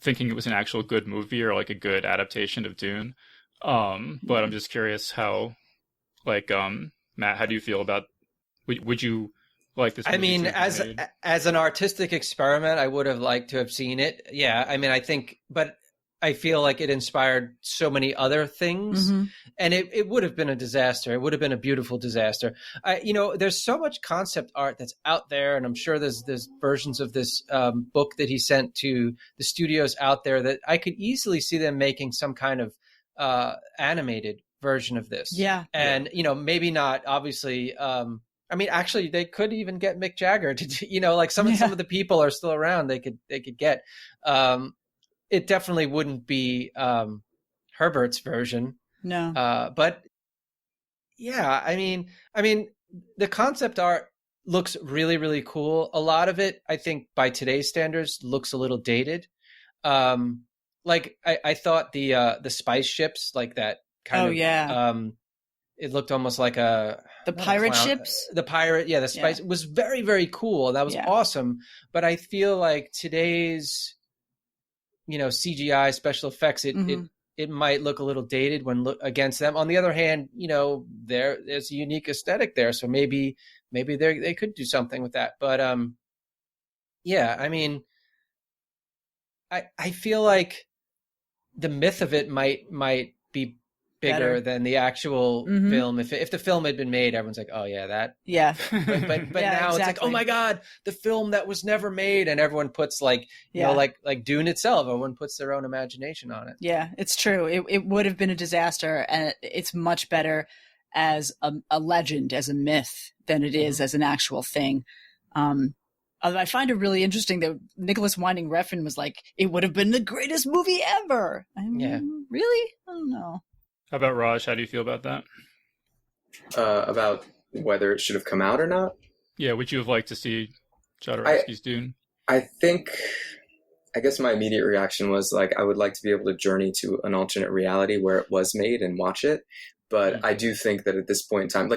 thinking it was an actual good movie or like a good adaptation of Dune. But I'm just curious how, like, Matt, how do you feel about, would you like this movie? I mean, as an artistic experiment, I would have liked to have seen it. Yeah. I mean, but I feel like it inspired so many other things, and it would have been a disaster. It would have been a beautiful disaster. There's so much concept art that's out there, and I'm sure there's versions of this book that he sent to the studios out there that I could easily see them making some kind of animated version of this. Yeah. And, maybe not, obviously, actually they could even get Mick Jagger to, some of the people are still around. They could get, it definitely wouldn't be Herbert's version. No. But yeah, I mean, the concept art looks really, really cool. A lot of it, I think, by today's standards, looks a little dated. Like I thought the spice ships, like that kind of. Yeah. It looked almost like the pirate ships. The pirate, the spice was very, very cool. That was awesome. But I feel like today's CGI special effects, it might look a little dated when against them. On the other hand, there's a unique aesthetic there, so maybe they could do something with that. But I mean, I feel like the myth of it might be bigger than the actual film. If the film had been made, everyone's like, oh yeah, that. Yeah. But now it's like, oh my God, the film that was never made, and everyone puts like Dune itself, everyone puts their own imagination on it. Yeah, it's true. It would have been a disaster, and it's much better as a legend, as a myth, than it is as an actual thing. Although I find it really interesting that Nicholas Winding Refn was like, it would have been the greatest movie ever. Really? I don't know. How about Raj? How do you feel about that? About whether it should have come out or not? Yeah, would you have liked to see Jodorowsky's Dune? I guess my immediate reaction was like, I would like to be able to journey to an alternate reality where it was made and watch it. But I do think that at this point in time,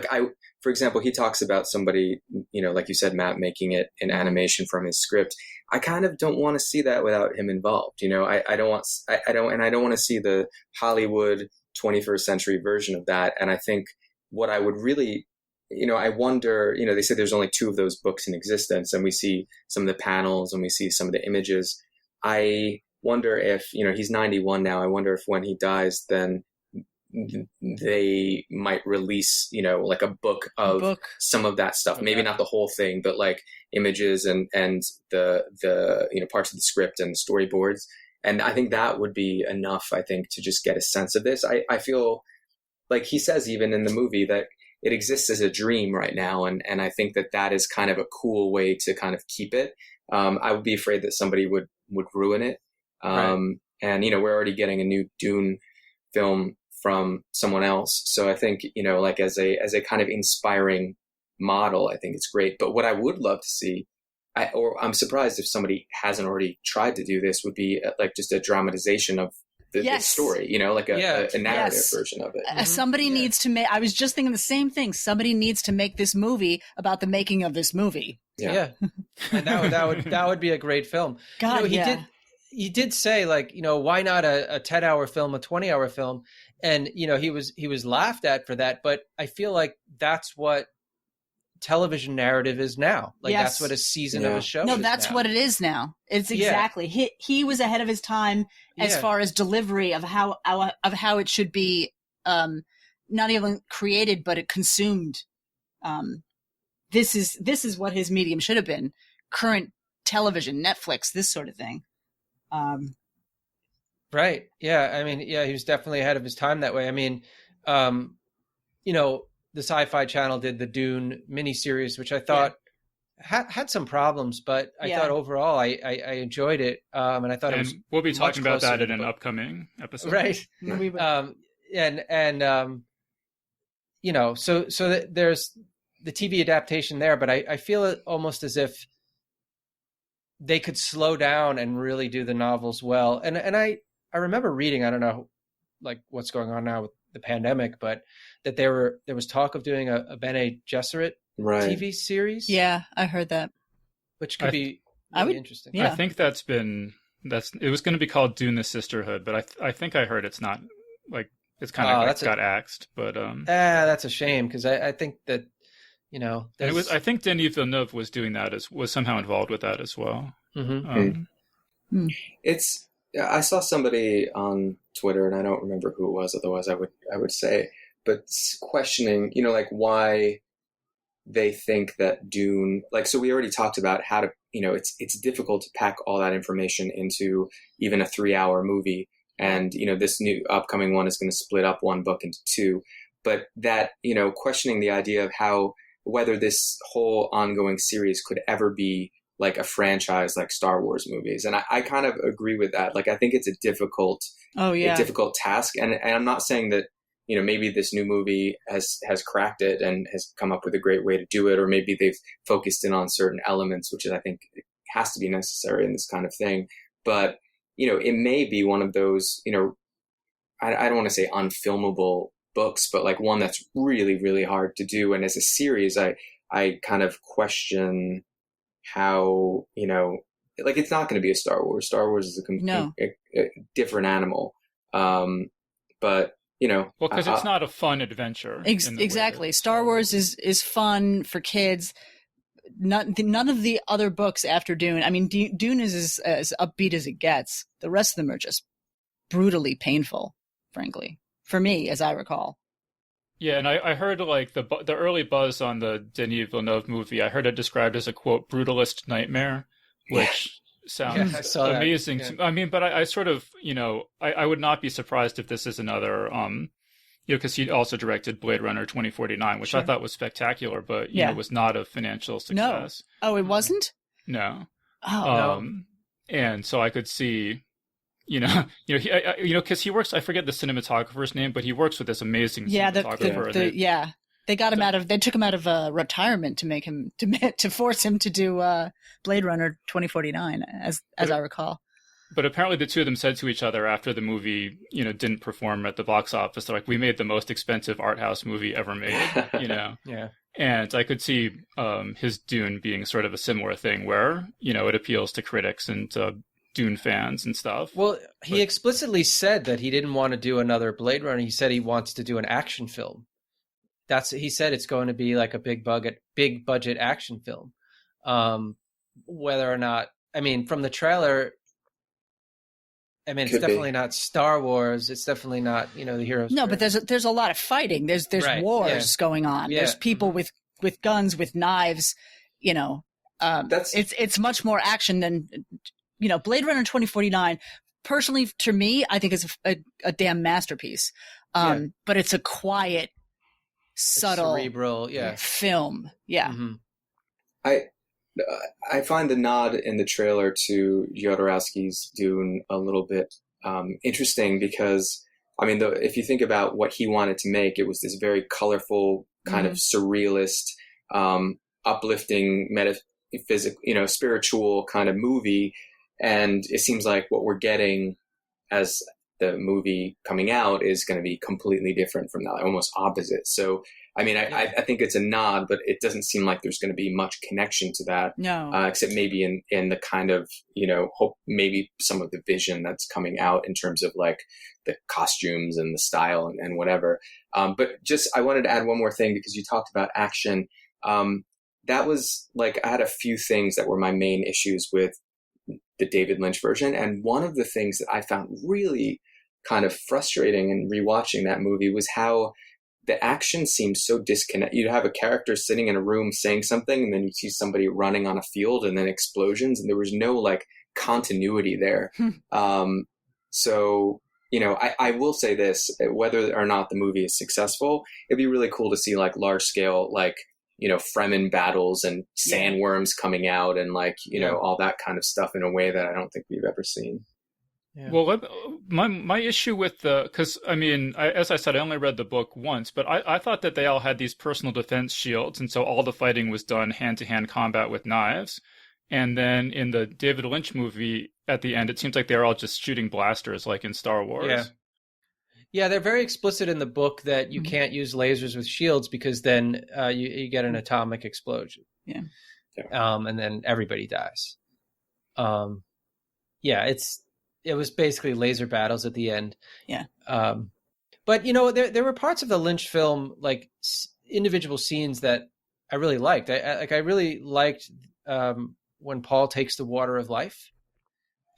for example, he talks about somebody, like you said, Matt, making it in animation from his script. I kind of don't want to see that without him involved. I don't want to see the Hollywood 21st century version of that. And I think what I would really, I wonder, they say there's only 2 of those books in existence, and we see some of the panels and we see some of the images. I wonder if, he's 91 now. I wonder if when he dies, then they might release, like a book of some of that stuff. Okay. Maybe not the whole thing, but like images and the parts of the script and storyboards. And I think that would be enough, I think, to just get a sense of this. I feel like he says even in the movie that it exists as a dream right now. And I think that is kind of a cool way to kind of keep it. I would be afraid that somebody would ruin it. Right. And, we're already getting a new Dune film from someone else. So I think, like as a kind of inspiring model, I think it's great. But what I would love to see, I'm surprised if somebody hasn't already tried to do this, would be like just a dramatization of the story, like a narrative version of it. Somebody needs to make, I was just thinking the same thing. Somebody needs to make this movie about the making of this movie. Yeah. And that would be a great film. God, he did say, like, why not a 10-hour film, a 20-hour film? And, he was laughed at for that. But I feel like that's what television narrative is now. Like, that's what a season of a show is. No, that's what it is now. It's exactly. He was ahead of his time as far as delivery of how it should be, not even created, but it consumed. This is what his medium should have been. Current television, Netflix, this sort of thing. Right. Yeah. I mean, he was definitely ahead of his time that way. I mean, the Sci-Fi Channel did the Dune miniseries, which I thought had some problems, but I Yeah. thought overall I enjoyed it, and I thought it was. And we'll be talking much about that closer in to an the book. upcoming episode. Right. We would, And you know, so there's the TV adaptation there, but I feel it almost as if they could slow down and really do the novels well. And I remember reading, I don't know, like what's going on now with the pandemic, but that there was talk of doing a Bene Gesserit Right. TV series. yeah, I heard that. Which could be I really would- interesting. Yeah. I think it was going to be called Dune: The Sisterhood, but I think I heard it's not, like, it's kind of like got axed, but that's a shame, because I think that, you know, and I think Denis Villeneuve was doing that was somehow involved with that as well. Mm-hmm. I saw somebody on Twitter, and I don't remember who it was, otherwise I would say, but questioning, you know, like why they think that Dune, like, so we already talked about how to, you know, it's difficult to pack all that information into even a 3-hour movie. And, you know, this new upcoming one is going to split up one book into two, but that, you know, questioning the idea of whether this whole ongoing series could ever be like a franchise, like Star Wars movies. And I kind of agree with that. Like, I think it's a difficult task. And I'm not saying that, you know, maybe this new movie has cracked it and has come up with a great way to do it, or maybe they've focused in on certain elements, which I think has to be necessary in this kind of thing. But, you know, it may be one of those, you know, I don't want to say unfilmable books, but like one that's really, really hard to do. And as a series, I kind of question how, you know, like, it's not going to be a Star Wars. Star Wars is a different animal. But, you know, well, because it's not a fun adventure. Exactly. Star Wars is fun for kids. None of the other books after Dune. I mean, Dune is as upbeat as it gets. The rest of them are just brutally painful, frankly, for me, as I recall. Yeah, and I heard, like, the early buzz on the Denis Villeneuve movie, I heard it described as a, quote, brutalist nightmare, which sounds amazing. Yeah. I mean, but I sort of, you know, I would not be surprised if this is another, you know, because he also directed Blade Runner 2049, which I thought was spectacular, but, you know, was not a financial success. No. Oh, it wasn't? No. Oh. And so I could see, you know, because he works. I forget the cinematographer's name, but he works with this amazing cinematographer. They took him out of retirement to make him to force him to do Blade Runner 2049, as I recall. But apparently, the two of them said to each other after the movie, you know, didn't perform at the box office, they're like, "We made the most expensive art house movie ever made," you know. Yeah. And I could see his Dune being sort of a similar thing, where, you know, it appeals to critics and Dune fans and stuff. Well, he explicitly said that he didn't want to do another Blade Runner. He said he wants to do an action film. He said it's going to be like a big budget action film. Whether or not, I mean, from the trailer, I mean, it's definitely not Star Wars. It's definitely not, you know, the heroes. No, but there's a lot of fighting. There's wars going on. Yeah. There's people with guns, with knives. You know, it's much more action than, you know, Blade Runner 2049. Personally, to me, I think is a damn masterpiece. But it's a quiet, subtle, cerebral, film. Yeah. Mm-hmm. I find the nod in the trailer to Jodorowsky's Dune a little bit interesting, because, I mean, if you think about what he wanted to make, it was this very colorful, kind of surrealist, uplifting, metaphysical, you know, spiritual kind of movie. And it seems like what we're getting as the movie coming out is going to be completely different from that, almost opposite. So, I mean, I think it's a nod, but it doesn't seem like there's going to be much connection to that. No. Except maybe in the kind of, you know, maybe some of the vision that's coming out in terms of like the costumes and the style and whatever. But just, I wanted to add one more thing, because you talked about action. That was like, I had a few things that were my main issues with the David Lynch version. And one of the things that I found really kind of frustrating in rewatching that movie was how the action seemed so disconnected. You'd have a character sitting in a room saying something, and then you see somebody running on a field, and then explosions, and there was no like continuity there. So, you know, I will say this, whether or not the movie is successful, it'd be really cool to see like large scale, like Fremen battles and sandworms coming out and like, all that kind of stuff in a way that I don't think we've ever seen. Yeah. Well, my issue with because I mean, as I said, I only read the book once, but I thought that they all had these personal defense shields, and so all the fighting was done hand-to-hand combat with knives. And then in the David Lynch movie, at the end, it seems like they're all just shooting blasters, like in Star Wars. Yeah. Yeah, they're very explicit in the book that you can't use lasers with shields because then you get an atomic explosion. Yeah. And then everybody dies. It was basically laser battles at the end. Yeah. But there were parts of the Lynch film, like individual scenes that I really liked. I really liked when Paul takes the water of life,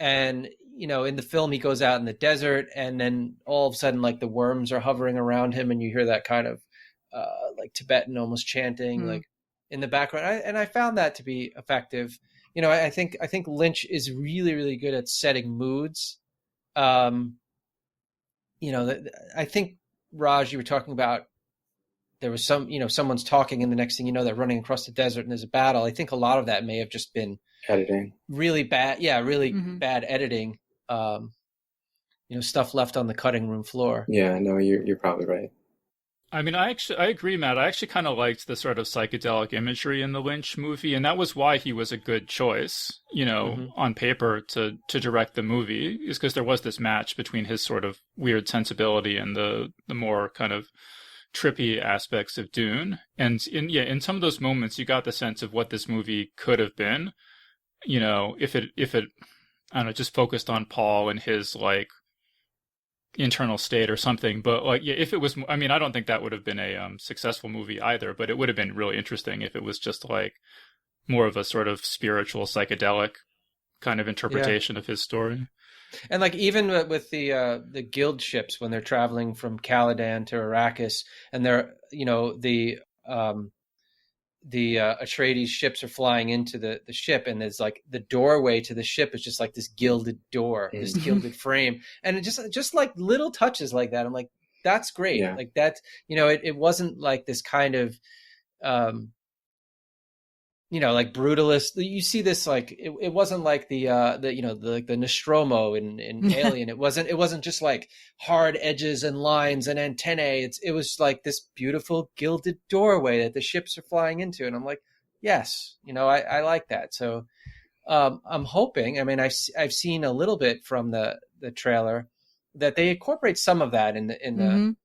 and in the film he goes out in the desert, and then all of a sudden like the worms are hovering around him, and you hear that kind of like Tibetan almost chanting like in the background. I found that to be effective. I think Lynch is really, really good at setting moods. I think, Raj, you were talking about there was someone's talking and the next thing they're running across the desert and there's a battle. I think a lot of that may have just been editing. Really bad. Yeah, really bad editing. Stuff left on the cutting room floor. Yeah, no, you're probably right. I mean, I agree, Matt. I actually kind of liked the sort of psychedelic imagery in the Lynch movie, and that was why he was a good choice, on paper to direct the movie, is because there was this match between his sort of weird sensibility and the more kind of trippy aspects of Dune. And in some of those moments, you got the sense of what this movie could have been, if it I don't know, just focused on Paul and his like internal state or something. But like, if it was, I mean, I don't think that would have been a successful movie either, but it would have been really interesting if it was just like more of a sort of spiritual psychedelic kind of interpretation of his story. And like even with the guild ships when they're traveling from Caladan to Arrakis, and they're the Atreides ships are flying into the ship, and there's like the doorway to the ship is just like this gilded door, this gilded frame, and it just like little touches like that. I'm like, that's great. Yeah. Like that, it wasn't like this kind of like brutalist. You see this like it wasn't like the Nostromo in Alien. It wasn't just like hard edges and lines and antennae. It was like this beautiful gilded doorway that the ships are flying into, and I'm like, yes, I like that. So I'm hoping. I mean, I've seen a little bit from the trailer that they incorporate some of that in the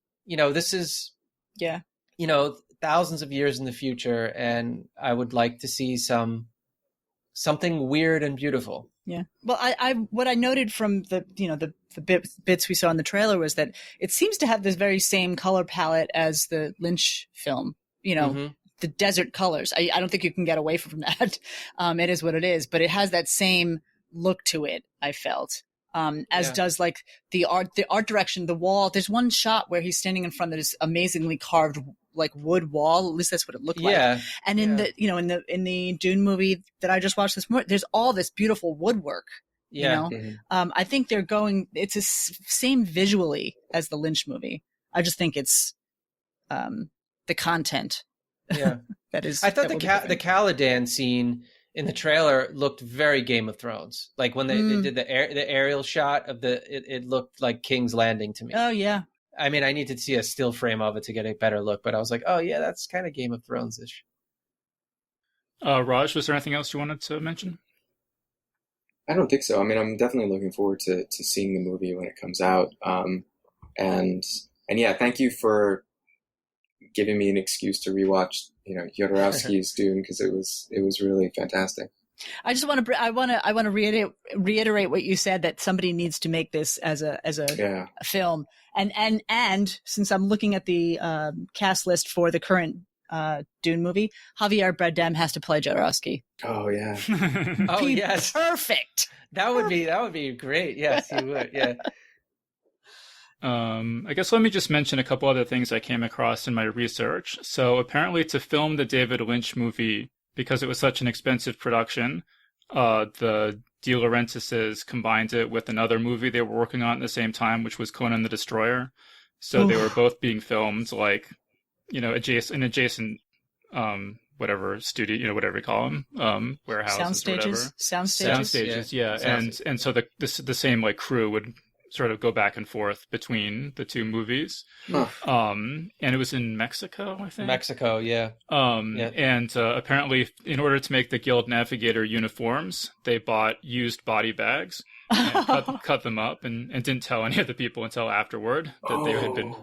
this is thousands of years in the future, and I would like to see something weird and beautiful. Yeah. Well, what I noted from the bits we saw in the trailer was that it seems to have this very same color palette as the Lynch film. The desert colors. I don't think you can get away from that. It is what it is, but it has that same look to it, I felt. Does like the art direction, the wall. There's one shot where he's standing in front of this amazingly carved like wood wall. At least that's what it looked like. And in the Dune movie that I just watched this morning, there's all this beautiful woodwork. I think they're going. It's the same visually as the Lynch movie. I just think it's the content. Yeah, that is. I thought the Caladan scene in the trailer looked very Game of Thrones. Like when they did the aerial shot of it looked like King's Landing to me. Oh yeah. I mean, I need to see a still frame of it to get a better look, but I was like, oh yeah, that's kind of Game of Thrones-ish. Raj, was there anything else you wanted to mention? I don't think so. I mean, I'm definitely looking forward to seeing the movie when it comes out. And yeah, thank you for giving me an excuse to rewatch, Jodorowsky's Dune, because it was really fantastic. I just want to reiterate what you said, that somebody needs to make this as a film. And since I'm looking at the cast list for the current Dune movie, Javier Bardem has to play Jodorowsky. Oh yeah. Oh yes. Perfect. That would be great. Yes, he would. Yeah. I guess let me just mention a couple other things I came across in my research. So apparently to film the David Lynch movie, because it was such an expensive production, the De Laurentises combined it with another movie they were working on at the same time, which was Conan the Destroyer. So they were both being filmed like, adjacent whatever studio, whatever you call them, warehouses, or whatever. Sound stages, yeah. And so the same like crew would sort of go back and forth between the two movies. And it was in Mexico, I think. Mexico, yeah. And apparently, in order to make the Guild Navigator uniforms, they bought used body bags and cut them up, and didn't tell any of the people until afterward that they had been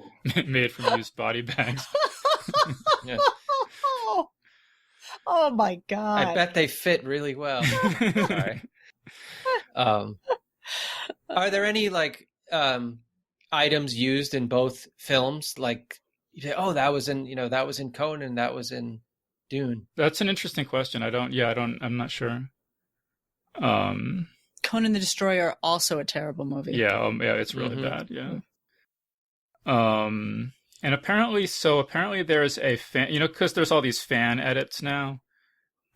made from used body bags. Yeah. Oh my God. I bet they fit really well. Sorry. Are there any like items used in both films? Like, you say, oh, that was in Conan, that was in Dune. That's an interesting question. I'm not sure. Conan the Destroyer, also a terrible movie. Yeah, it's really bad. Yeah. And apparently there's a fan, because there's all these fan edits now,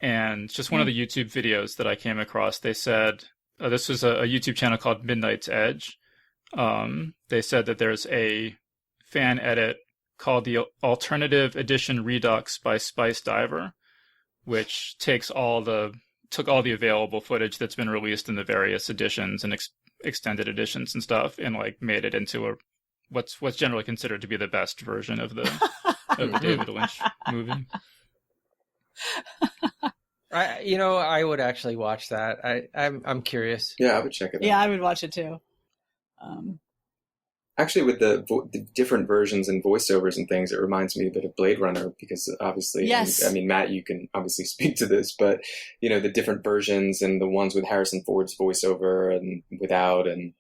and just one of the YouTube videos that I came across, they said, this was a YouTube channel called Midnight's Edge. They said that there's a fan edit called the Alternative Edition Redux by Spice Diver, which took all the available footage that's been released in the various editions and extended editions and stuff, and like made it into what's generally considered to be the best version of the David Lynch movie. I would actually watch that. I'm curious. Yeah, I would check it out. Yeah, I would watch it too. Actually, with the different versions and voiceovers and things, it reminds me a bit of Blade Runner, because obviously, yes. I mean, Matt, you can obviously speak to this, but the different versions and the ones with Harrison Ford's voiceover and without, and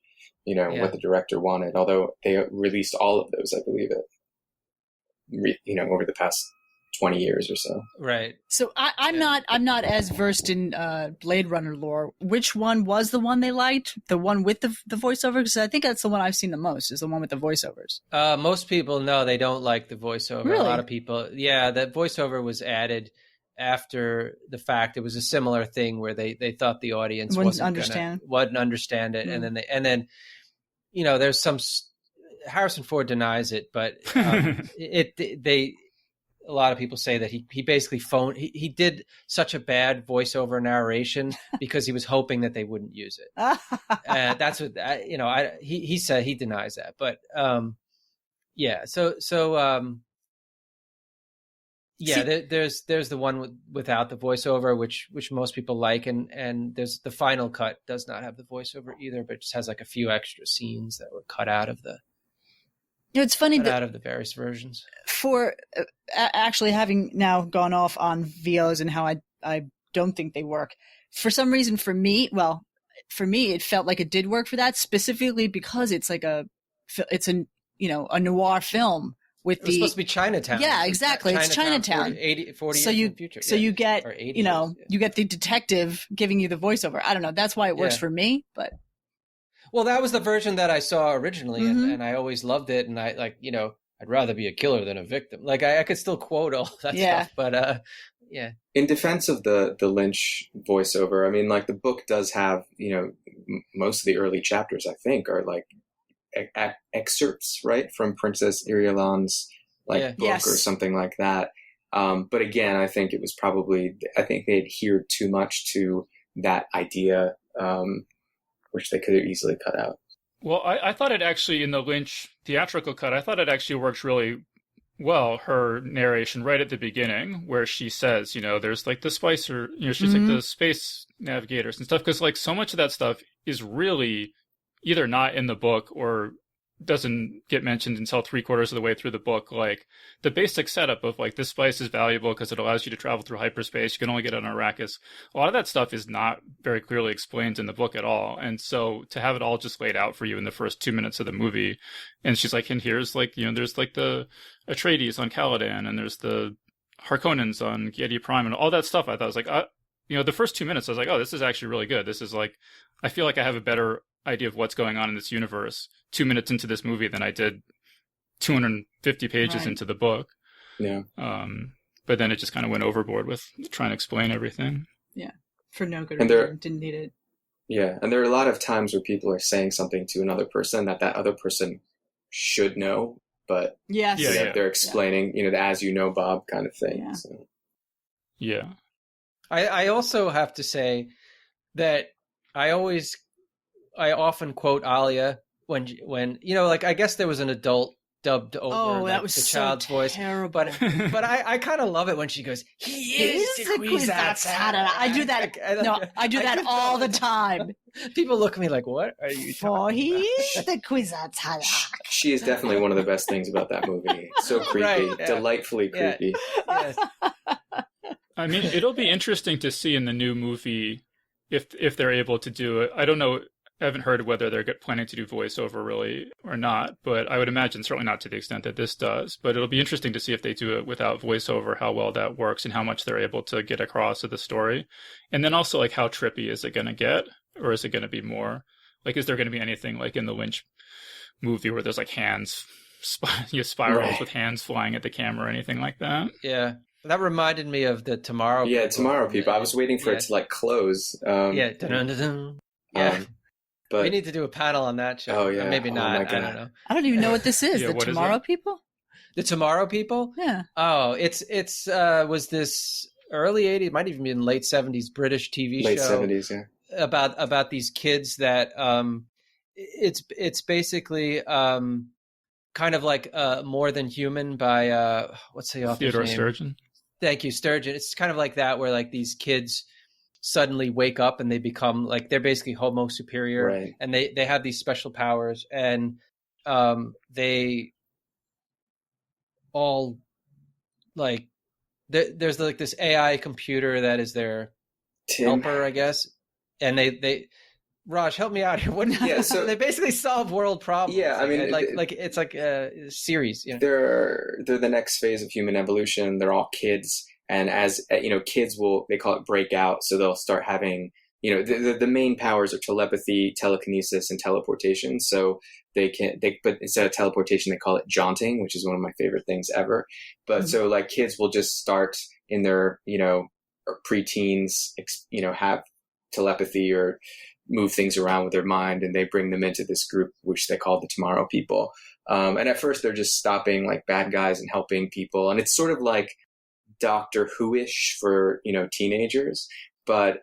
what the director wanted. Although they released all of those, I believe over the past 20 years or so. Right. So I'm not as versed in Blade Runner lore. Which one was the one they liked? The one with the voiceover? Because I think that's the one I've seen the most, is the one with the voiceovers. Most people, no, they don't like the voiceover. Really? A lot of people, yeah, that voiceover was added after the fact. It was a similar thing where they thought the audience wouldn't understand it. Mm. And then there's some, Harrison Ford denies it, but a lot of people say that he basically he did such a bad voiceover narration because he was hoping that they wouldn't use it. That's what he said. He denies that, but there's the one without the voiceover, which most people like, and there's the final cut does not have the voiceover either, but just has like a few extra scenes that were cut out of the. It's funny that out of the various versions. For actually having now gone off on VOs and how I don't think they work. For some reason, for me, it felt like it did work for that, specifically because it's a noir film with it was supposed to be Chinatown. Yeah, exactly. It's Chinatown. 40 so years in the future. So you get you get the detective giving you the voiceover. I don't know. That's why it works for me, but. Well, that was the version that I saw originally, and I always loved it. And I I'd rather be a killer than a victim. Like I could still quote all that stuff, but yeah. In defense of the Lynch voiceover, I mean, like the book does have, most of the early chapters, I think, are like excerpts, right, from Princess Irulan's book or something like that. But again, I think they adhered too much to that idea. Which they could have easily cut out. Well, I thought it actually, in the Lynch theatrical cut, I thought it actually worked really well, her narration right at the beginning, where she says, there's like the Spicer, she's like the space navigators and stuff, because like so much of that stuff is really either not in the book or doesn't get mentioned until 3/4 of the way through the book. Like the basic setup of like this spice is valuable because it allows you to travel through hyperspace. You can only get it on Arrakis. A lot of that stuff is not very clearly explained in the book at all. And so to have it all just laid out for you in the first 2 minutes of the movie, and she's like, and here's like, there's like the Atreides on Caladan, and there's the Harkonnens on Giedi Prime, and all that stuff. I thought was like, the first 2 minutes I was like, oh, this is actually really good. This is like, I feel like I have a better idea of what's going on in this universe 2 minutes into this movie than I did 250 pages into the book. Yeah. But then it just kind of went overboard with trying to explain everything. Yeah. For no good reason. Didn't need it. Yeah. And there are a lot of times where people are saying something to another person that other person should know, but they're explaining, the as you know, Bob kind of thing. Yeah. So. Yeah. I also have to say that I often quote Alia when like, I guess there was an adult dubbed over Oh, that like was the so child's voice, terrible. but I kind of love it when she goes, he is the Kwisatz-Haderach. I do that. I do that all the time. People look at me like, what are you For talking he about? is the Kwisatz-Haderach. She is definitely one of the best things about that movie. So creepy, Right, yeah. delightfully Yeah. creepy. Yes. I mean, it'll be interesting to see in the new movie if they're able to do it. I don't know. I haven't heard whether they're planning to do voiceover really or not, but I would imagine certainly not to the extent that this does. But it'll be interesting to see if they do it without voiceover, how well that works and how much they're able to get across of the story. And then also, like, how trippy is it going to get? Or is it going to be more, like, is there going to be anything like in the Lynch movie where there's like hands, spirals with hands flying at the camera or anything like that? Yeah. That reminded me of the Tomorrow Yeah, People. Tomorrow People. I was waiting for it to like close. Yeah. Dun-dun-dun-dun. Yeah. But we need to do a panel on that show. Oh, yeah. Or maybe Oh, not. my I God. don't know. I don't even know what this is. Yeah, The what is Tomorrow it? People? The Tomorrow People? Yeah. Oh, it's was this early 80s, might even be in late 70s British TV late show 70s, yeah. about these kids that it's basically kind of like More Than Human by what's the author's Theodore name? Sturgeon. Thank you, Sturgeon. It's kind of like that, where like these kids suddenly wake up and they become like, they're basically Homo superior, Right. and they have these special powers, and they all like there's like this AI computer that is their Tim. helper, I guess, and they Raj, help me out here. What? Yeah, so- they basically solve world problems. Yeah, I mean, like it's like a series. You know? They're the next phase of human evolution. They're all kids, and as kids they call it break out, so they'll start having, the main powers are telepathy, telekinesis, and teleportation. So but instead of teleportation, they call it jaunting, which is one of my favorite things ever. But so like kids will just start in their preteens, have telepathy or move things around with their mind, and they bring them into this group which they call the Tomorrow People. And at first they're just stopping like bad guys and helping people, and it's sort of like Doctor Who-ish for teenagers. But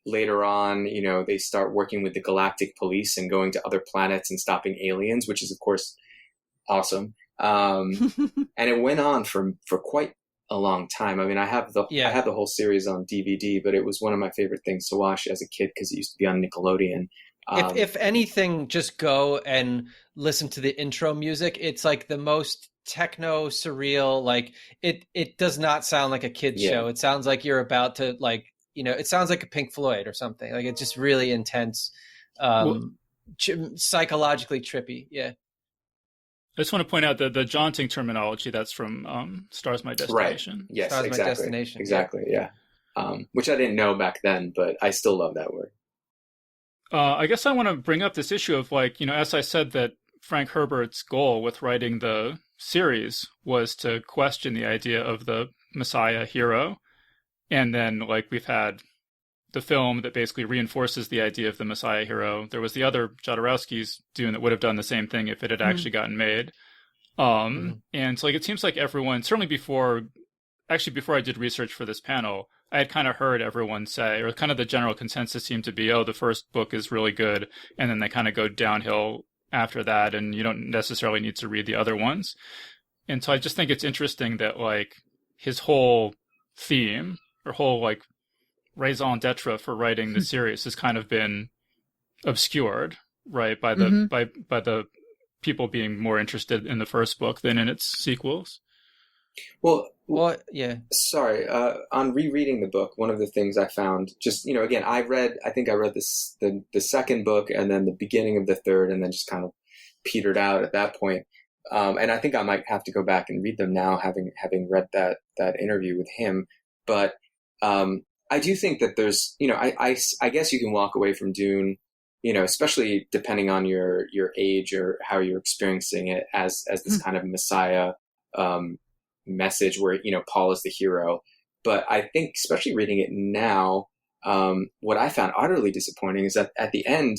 later on, they start working with the Galactic Police and going to other planets and stopping aliens, which is of course awesome. And it went on for quite a long time. I mean, I have the whole series on DVD, but it was one of my favorite things to watch as a kid because it used to be on Nickelodeon. If anything, just go and listen to the intro music. It's like the most techno surreal. Like it does not sound like a kid's show. It sounds like you're about to it sounds like a Pink Floyd or something. Like it's just really intense, psychologically trippy. Yeah. I just want to point out that the jaunting terminology, that's from Stars My Destination. Right. Yes, Stars exactly. My Destination. Exactly, yeah. Which I didn't know back then, but I still love that word. I guess I want to bring up this issue of as I said, that Frank Herbert's goal with writing the series was to question the idea of the Messiah hero. And then we've had the film that basically reinforces the idea of the Messiah hero. There was the other Jodorowsky's Dune that would have done the same thing if it had actually gotten made. And so it seems like everyone, certainly before I did research for this panel, I had kind of heard everyone say, or kind of the general consensus seemed to be, the first book is really good. And then they kind of go downhill after that. And you don't necessarily need to read the other ones. And so I just think it's interesting that his whole theme or whole raison d'etre for writing the series has kind of been obscured, right, by the by the people being more interested in the first book than in its sequels. Well, yeah. Sorry, on rereading the book, one of the things I found, just again, I think I read this the second book and then the beginning of the third, and then just kind of petered out at that point. And I think I might have to go back and read them now, having read that interview with him. But I do think that there's, I guess you can walk away from Dune, especially depending on your age or how you're experiencing it as this kind of Messiah message where, Paul is the hero. But I think, especially reading it now, what I found utterly disappointing is that at the end,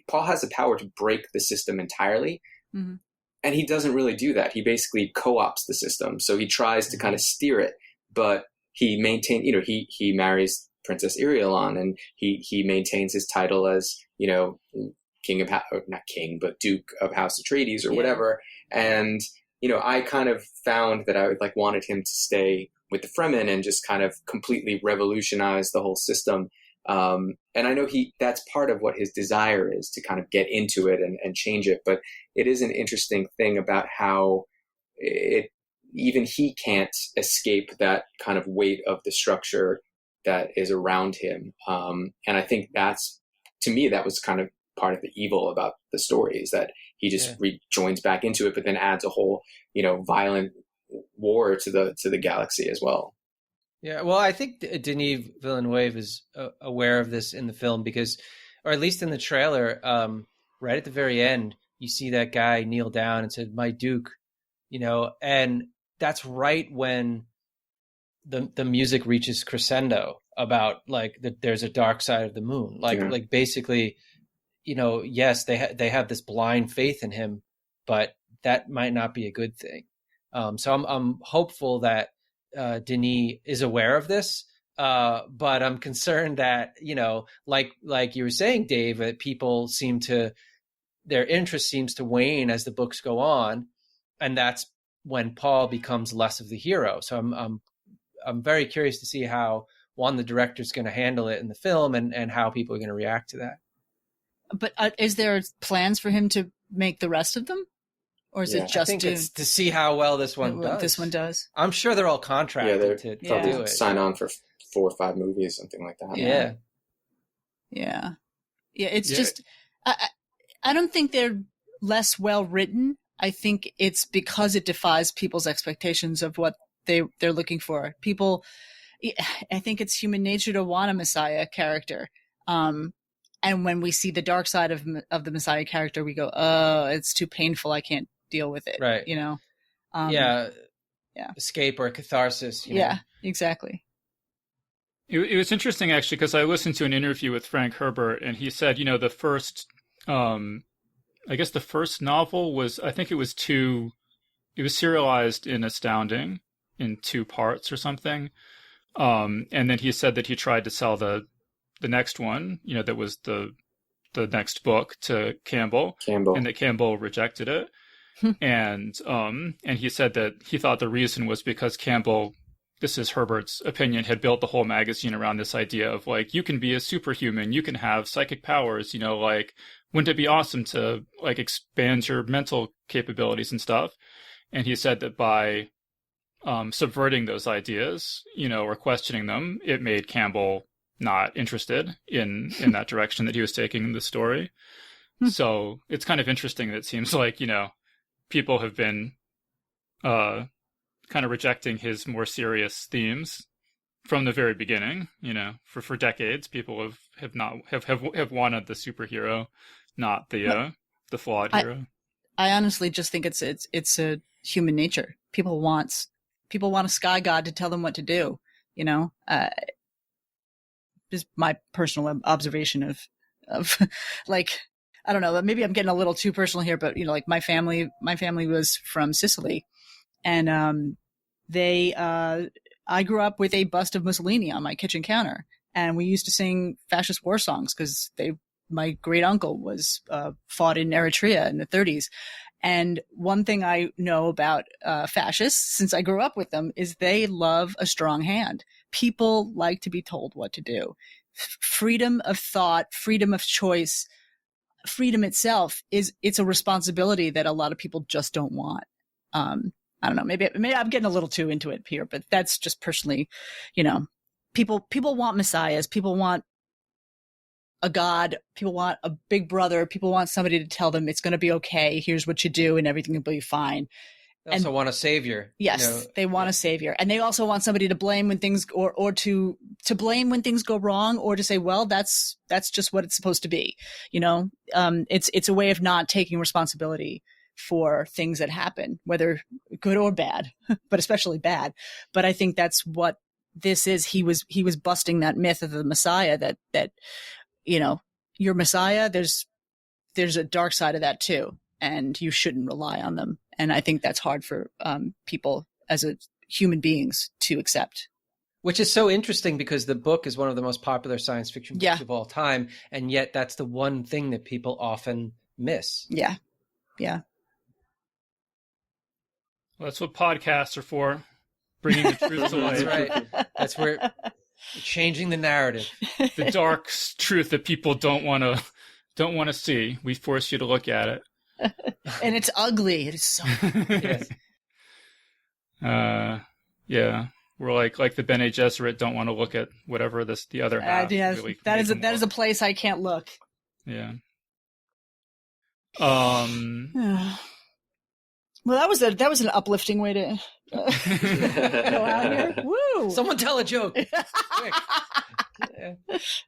Paul has the power to break the system entirely. Mm-hmm. And he doesn't really do that. He basically co-ops the system. So he tries to kind of steer it, but he maintained, he marries Princess Irulan, and he maintains his title as, king of, not king, but Duke of House Atreides or whatever. And, I kind of found that I wanted him to stay with the Fremen and just kind of completely revolutionize the whole system. And I know that's part of what his desire is, to kind of get into it and change it. But it is an interesting thing about how even he can't escape that kind of weight of the structure that is around him. And I think to me, that was kind of part of the evil about the story, is that he just rejoins back into it, but then adds a whole, violent war to the galaxy as well. Yeah, well, I think Denis Villeneuve is aware of this in the film because, or at least in the trailer, right at the very end, you see that guy kneel down and said, "My Duke," and that's right when the music reaches crescendo about there's a dark side of the moon, like basically, yes, they have this blind faith in him, but that might not be a good thing. So I'm hopeful that Denis is aware of this, but I'm concerned that like you were saying, Dave, that people their interest seems to wane as the books go on, and that's when Paul becomes less of the hero. So I'm very curious to see how the director's going to handle it in the film, and how people are going to react to that. But is there plans for him to make the rest of them? Or is it just I think it's to see how well this one does. This one does. I'm sure they're all contracted to do it. Sign on for 4 or 5 movies, something like that. Yeah. It's just, I don't think they're less well written. I think it's because it defies people's expectations of what they're looking for. I think it's human nature to want a Messiah character. And when we see the dark side of the Messiah character, we go, "Oh, it's too painful. I can't deal with it." Right. Escape or catharsis. Exactly. It was interesting, actually, because I listened to an interview with Frank Herbert, and he said, the first, I guess the first novel was, I think it was serialized in Astounding in 2 parts or something. And then he said that he tried to sell the next one, that was the next book, to Campbell, and that Campbell rejected it. And he said that he thought the reason was because Campbell, this is Herbert's opinion, had built the whole magazine around this idea of you can be a superhuman, you can have psychic powers, wouldn't it be awesome to expand your mental capabilities and stuff? And he said that by subverting those ideas, or questioning them, it made Campbell not interested in that direction that he was taking in the story. So it's kind of interesting that it seems like, people have been kind of rejecting his more serious themes from the very beginning. For decades, people have wanted the superhero, not the flawed hero. I honestly just think it's a human nature. People want a sky god to tell them what to do. Just my personal observation of I don't know, maybe I'm getting a little too personal here, but my family was from Sicily, and I grew up with a bust of Mussolini on my kitchen counter, and we used to sing fascist war songs because my great uncle was fought in Eritrea in the 30s. And one thing I know about fascists, since I grew up with them, is they love a strong hand. People like to be told what to do. Freedom of thought, freedom of choice, freedom itself it's a responsibility that a lot of people just don't want. I don't know, maybe I'm getting a little too into it here, but that's just personally, people want messiahs, people want a god, people want a big brother, people want somebody to tell them it's going to be okay, here's what you do and everything will be fine. They also want a savior. Yes, they want a savior. And they also want somebody to blame when things, or to blame when things go wrong, or to say, well, that's just what it's supposed to be. It's a way of not taking responsibility for things that happen, whether good or bad, but especially bad. But I think that's what this is. He was busting that myth of the Messiah that your Messiah, there's a dark side of that too, and you shouldn't rely on them. And I think that's hard for people as human beings to accept. Which is so interesting because the book is one of the most popular science fiction books of all time, and yet that's the one thing that people often miss. Yeah. Well, that's what podcasts are for, bringing the truth to light. That's right. That's where changing the narrative. The dark truth that people don't want to see. We force you to look at it. And it's ugly. It is so Yes. Yeah. We're like the Bene Gesserit don't want to look at whatever the other half. yes, really that is make them a place I can't look. Yeah. Well, that was an uplifting way to go out here. Woo! Someone tell a joke. Quick.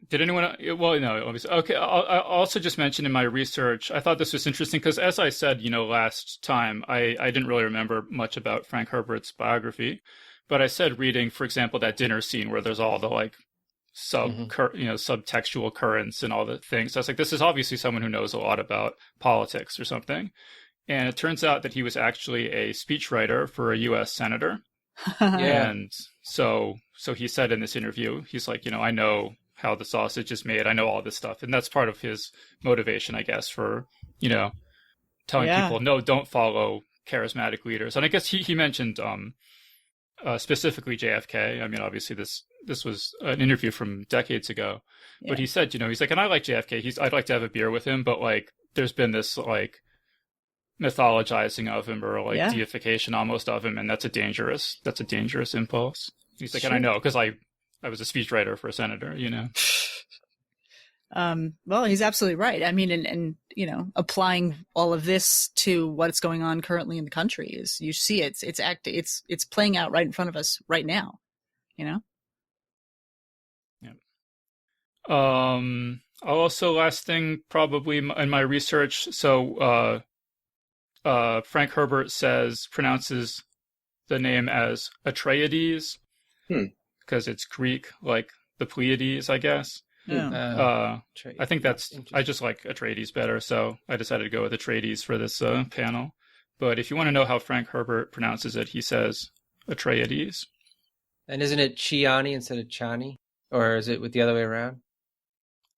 Did anyone? Well, no. Obviously. Okay. I also just mentioned in my research, I thought this was interesting because, as I said, last time, I didn't really remember much about Frank Herbert's biography, but I said reading, for example, that dinner scene where there's all the subtextual currents and all the things. So I was like, this is obviously someone who knows a lot about politics or something. And it turns out that he was actually a speechwriter for a U.S. senator. And so he said in this interview, he's like, I know how the sausage is made. I know all this stuff. And that's part of his motivation, I guess, for, telling people, no, don't follow charismatic leaders. And I guess he mentioned specifically JFK. I mean, obviously this was an interview from decades ago. Yeah. But he said, he's like, and I like JFK. I'd like to have a beer with him. But there's been this mythologizing of him or deification almost of him, and that's a dangerous impulse. He's like, sure. And I know because I was a speechwriter for a senator, Well, he's absolutely right. I mean, and applying all of this to what's going on currently in the country is you see it's playing out right in front of us right now, Yeah. Also, last thing probably in my research. So, Frank Herbert pronounces the name as Atreides because it's Greek, like the Pleiades, I guess. I think I just like Atreides better, so I decided to go with Atreides for this panel. But if you want to know how Frank Herbert pronounces it, he says Atreides. And isn't it Chiani instead of Chani, or is it with the other way around?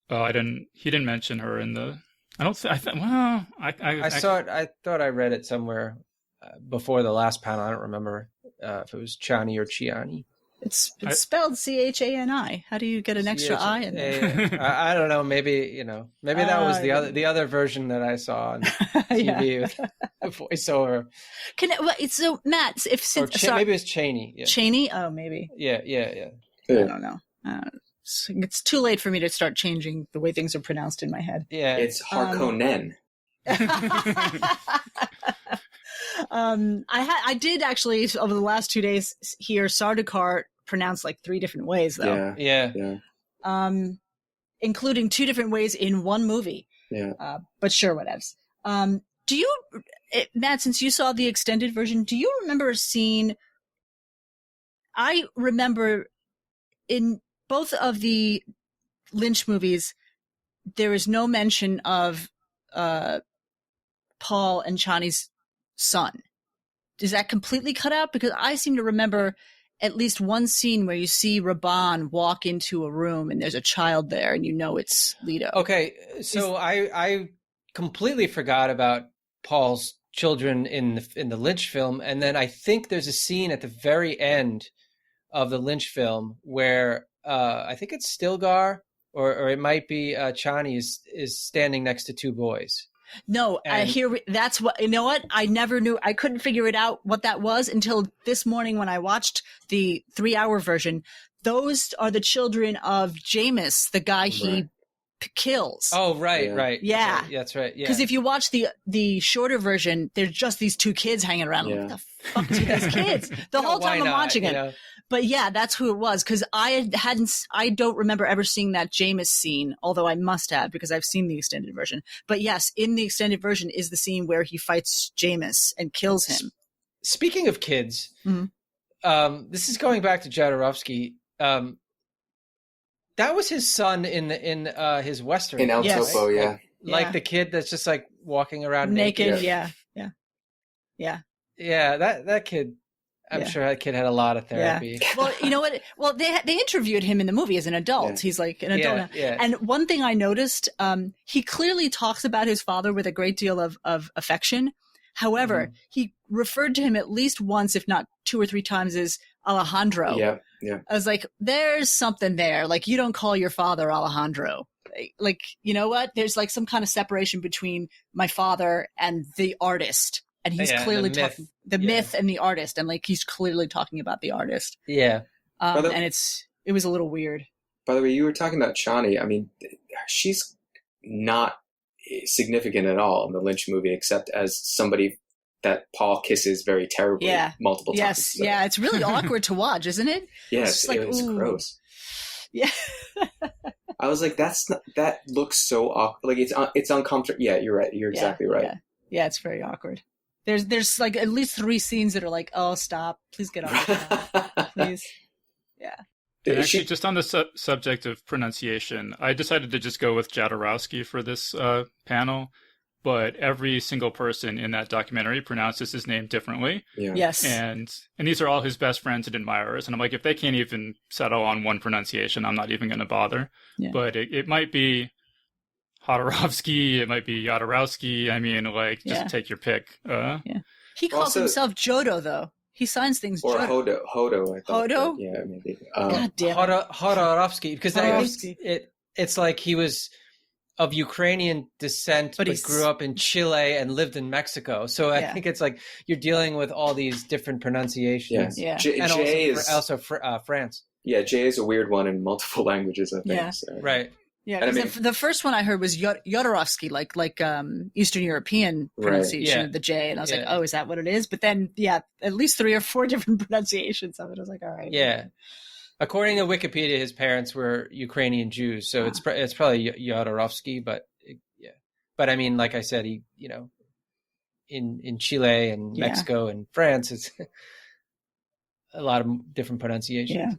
He didn't mention her in the. I don't think. I saw it. I thought I read it somewhere before the last panel. I don't remember if it was Chani or Chiani. It's spelled Chani. How do you get an extra I in there? I don't know. Maybe that was the other version that I saw on TV with the voiceover. So Matt, maybe it's Chaney. Yeah. Chaney? Oh, maybe. Yeah. I don't know. It's too late for me to start changing the way things are pronounced in my head. Yeah, it's Harkonnen. I did actually over the last 2 days hear Sardaukar pronounced like 3 different ways though. Yeah. Including 2 different ways in one movie. Yeah. But sure, whatevs. Do you, Matt, since you saw the extended version, do you remember a scene? I remember in both of the Lynch movies, there is no mention of Paul and Chani's son. Is that completely cut out? Because I seem to remember at least one scene where you see Raban walk into a room and there's a child there and it's Leto. Okay, so I completely forgot about Paul's children in the Lynch film, and then I think there's a scene at the very end of the Lynch film where I think it's Stilgar or it might be Chani is standing next to 2 boys. No, I hear that's what, what? I never knew. I couldn't figure it out what that was until this morning when I watched the 3-hour version. Those are the children of Jameis, the guy he kills. Oh, right. Yeah. That's right. Yeah. Because if you watch the shorter version, there's just these 2 kids hanging around. What the fuck are these kids? The whole time I'm watching it. But yeah, that's who it was. Because I don't remember ever seeing that Jameis scene, although I must have because I've seen the extended version. But yes, in the extended version is the scene where he fights Jameis and kills him. Speaking of kids, this is going back to Jodorowsky. That was his son in his Western. In El Topo, right? Like the kid that's just like walking around naked. Yeah. Yeah, that kid. I'm sure that kid had a lot of therapy. Yeah. Well, you know what? Well, they interviewed him in the movie as an adult. Yeah. He's like an adult now. Yeah. And one thing I noticed, he clearly talks about his father with a great deal of affection. However, he referred to him at least once, if not 2 or 3 times, as Alejandro. Yeah. I was like, there's something there. Like, you don't call your father Alejandro. Like, you know what? There's like some kind of separation between my father and the artist. And he's clearly talking the myth and the artist. And like, he's clearly talking about the artist. Yeah. And it was a little weird. By the way, you were talking about Chani. I mean, she's not significant at all in the Lynch movie, except as somebody that Paul kisses very terribly multiple times. Yes, So. yeah, it's really awkward to watch, isn't it? Yes, like, it was gross. Yeah. I was like, that looks so awkward. Like it's uncomfortable. Yeah, you're right. You're exactly right. Yeah, it's very awkward. There's like at least 3 scenes that are like, oh, stop, please get off, please. Yeah. And actually, just on the subject of pronunciation, I decided to just go with Jodorowsky for this panel, but every single person in that documentary pronounces his name differently. Yeah. Yes. And these are all his best friends and admirers. And I'm like, if they can't even settle on one pronunciation, I'm not even going to bother. Yeah. But it might be Jodorowsky, it might be Jodorowsky. I mean, like, just take your pick. He calls himself Jodo, though. He signs things or Jodo. Hodo. I thought. Hodo? Yeah, maybe. God damn it. Jodorowsky, because it's like he was of Ukrainian descent, but grew up in Chile and lived in Mexico. So I think it's like you're dealing with all these different pronunciations. Yeah. And also France. Yeah, J is a weird one in multiple languages, I think. Yeah. So. Right. Yeah, because the first one I heard was Jodorowsky, like Eastern European pronunciation of the J, and I was like, oh, is that what it is? But then, at least 3 or 4 different pronunciations of it. I was like, all right. Yeah. According to Wikipedia, his parents were Ukrainian Jews, so it's probably Jodorowsky, but But I mean, like I said, he in Chile and Mexico and France, it's a lot of different pronunciations. Yeah.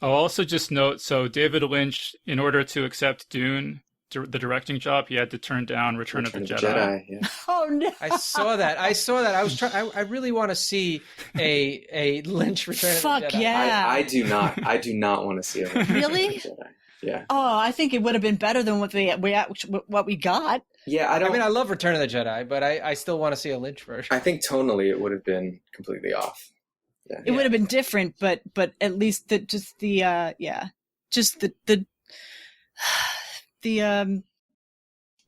I'll also just note, so David Lynch, in order to accept Dune, the directing job, he had to turn down Return of the Jedi. Yeah. Oh no! I saw that. I really want to see a Lynch Return of the Jedi. Fuck yeah! I do not. I do not want to see it. Really? Jedi. Yeah. Oh, I think it would have been better than what we got. Yeah, I mean, I love Return of the Jedi, but I still want to see a Lynch version. I think tonally it would have been completely off. Yeah. It would have been different, but at least the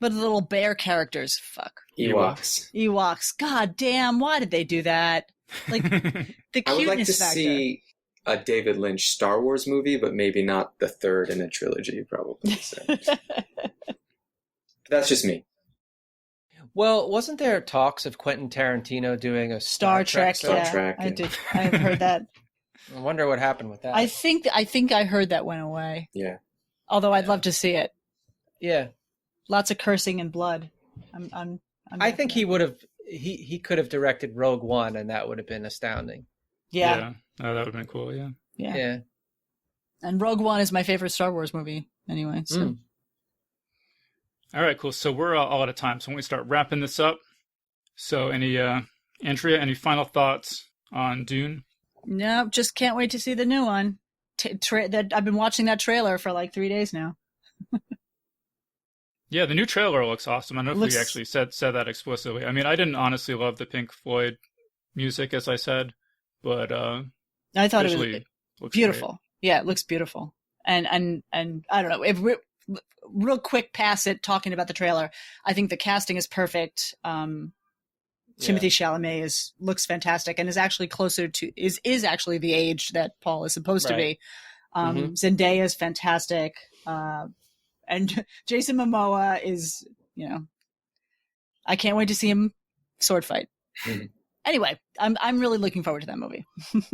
little bear characters. Fuck. Ewoks. God damn! Why did they do that? Like the cuteness I would like to factor. see a David Lynch Star Wars movie, but maybe not the third in a trilogy, probably. So. That's just me. Well, wasn't there talks of Quentin Tarantino doing a Star Trek? I did. I have heard that. I wonder what happened with that. I think I heard that went away. Yeah. Although I'd love to see it. Yeah. Lots of cursing and blood. I think he would have. He could have directed Rogue One, and that would have been astounding. Yeah. Oh, that would have been cool. Yeah. Yeah. And Rogue One is my favorite Star Wars movie. Anyway. So. All right, cool. So we're all out of time. So when we start wrapping this up, so Andrea, any final thoughts on Dune? No, just can't wait to see the new one. I've been watching that trailer for like 3 days now. Yeah, the new trailer looks awesome. I don't know if we actually said that explicitly. I mean, I didn't honestly love the Pink Floyd music, as I said, but I thought it was beautiful. Great. Yeah, it looks beautiful. And I don't know, if we're real quick pass it talking about the trailer. I think the casting is perfect. Timothée Chalamet looks fantastic and is actually closer to is actually the age that Paul is supposed to be. Zendaya is fantastic. And Jason Momoa is, I can't wait to see him sword fight. Anyway, I'm really looking forward to that movie.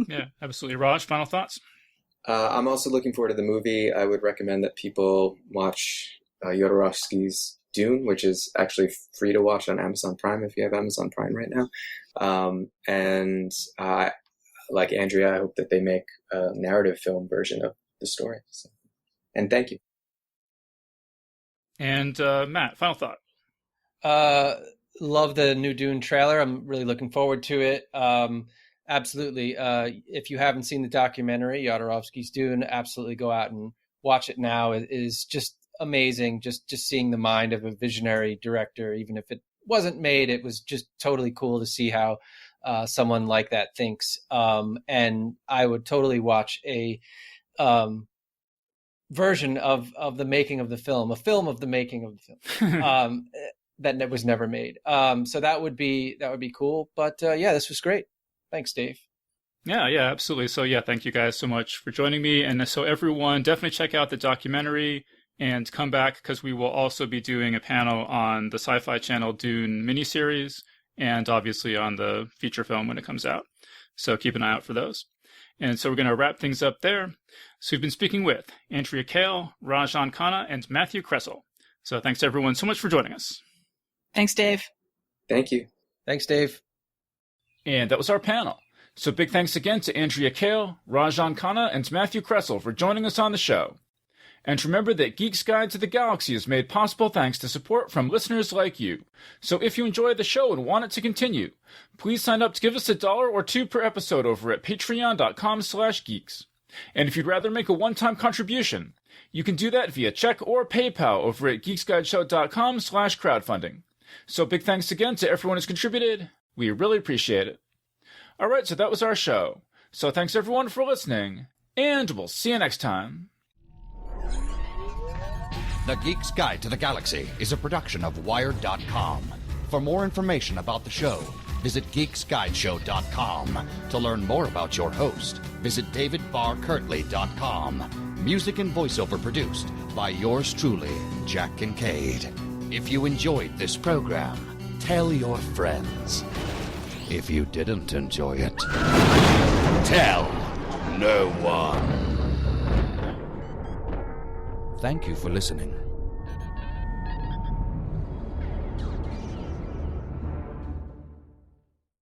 Yeah, absolutely. Raj, final thoughts? I'm also looking forward to the movie. I would recommend that people watch Jodorowsky's Dune, which is actually free to watch on Amazon Prime if you have Amazon Prime right now. And like Andrea, I hope that they make a narrative film version of the story. So, and thank you. And Matt, final thought. Love the new Dune trailer. I'm really looking forward to it. absolutely. If you haven't seen the documentary, Jodorowsky's Dune, absolutely go out and watch it now. It is just amazing. Just seeing the mind of a visionary director, even if it wasn't made, it was just totally cool to see how someone like that thinks. And I would totally watch a version of the making of the film, a film of the making of the film that was never made. So that would be cool. But yeah, this was great. Thanks, Dave. Yeah, absolutely. So yeah, thank you guys so much for joining me. And so everyone, definitely check out the documentary and come back, because we will also be doing a panel on the Sci-Fi Channel Dune miniseries and obviously on the feature film when it comes out. So keep an eye out for those. And so we're going to wrap things up there. So we've been speaking with Andrea Kail, Rajan Khanna, and Matthew Kressel. So thanks everyone so much for joining us. Thanks, Dave. Thank you. Thanks, Dave. And that was our panel. So big thanks again to Andrea Kail, Rajan Khanna, and Matthew Kressel for joining us on the show. And remember that Geek's Guide to the Galaxy is made possible thanks to support from listeners like you. So if you enjoy the show and want it to continue, please sign up to give us $1 or $2 per episode over at patreon.com/geeks. And if you'd rather make a one-time contribution, you can do that via check or PayPal over at geeksguideshow.com/crowdfunding. So big thanks again to everyone who's contributed. We really appreciate it. All right, so that was our show. So thanks everyone for listening, and we'll see you next time. The Geek's Guide to the Galaxy is a production of Wired.com. For more information about the show, visit geeksguideshow.com. To learn more about your host, visit davidbarrkirtley.com. Music and voiceover produced by yours truly, Jack Kincaid. If you enjoyed this program, tell your friends. If you didn't enjoy it, tell no one. Thank you for listening.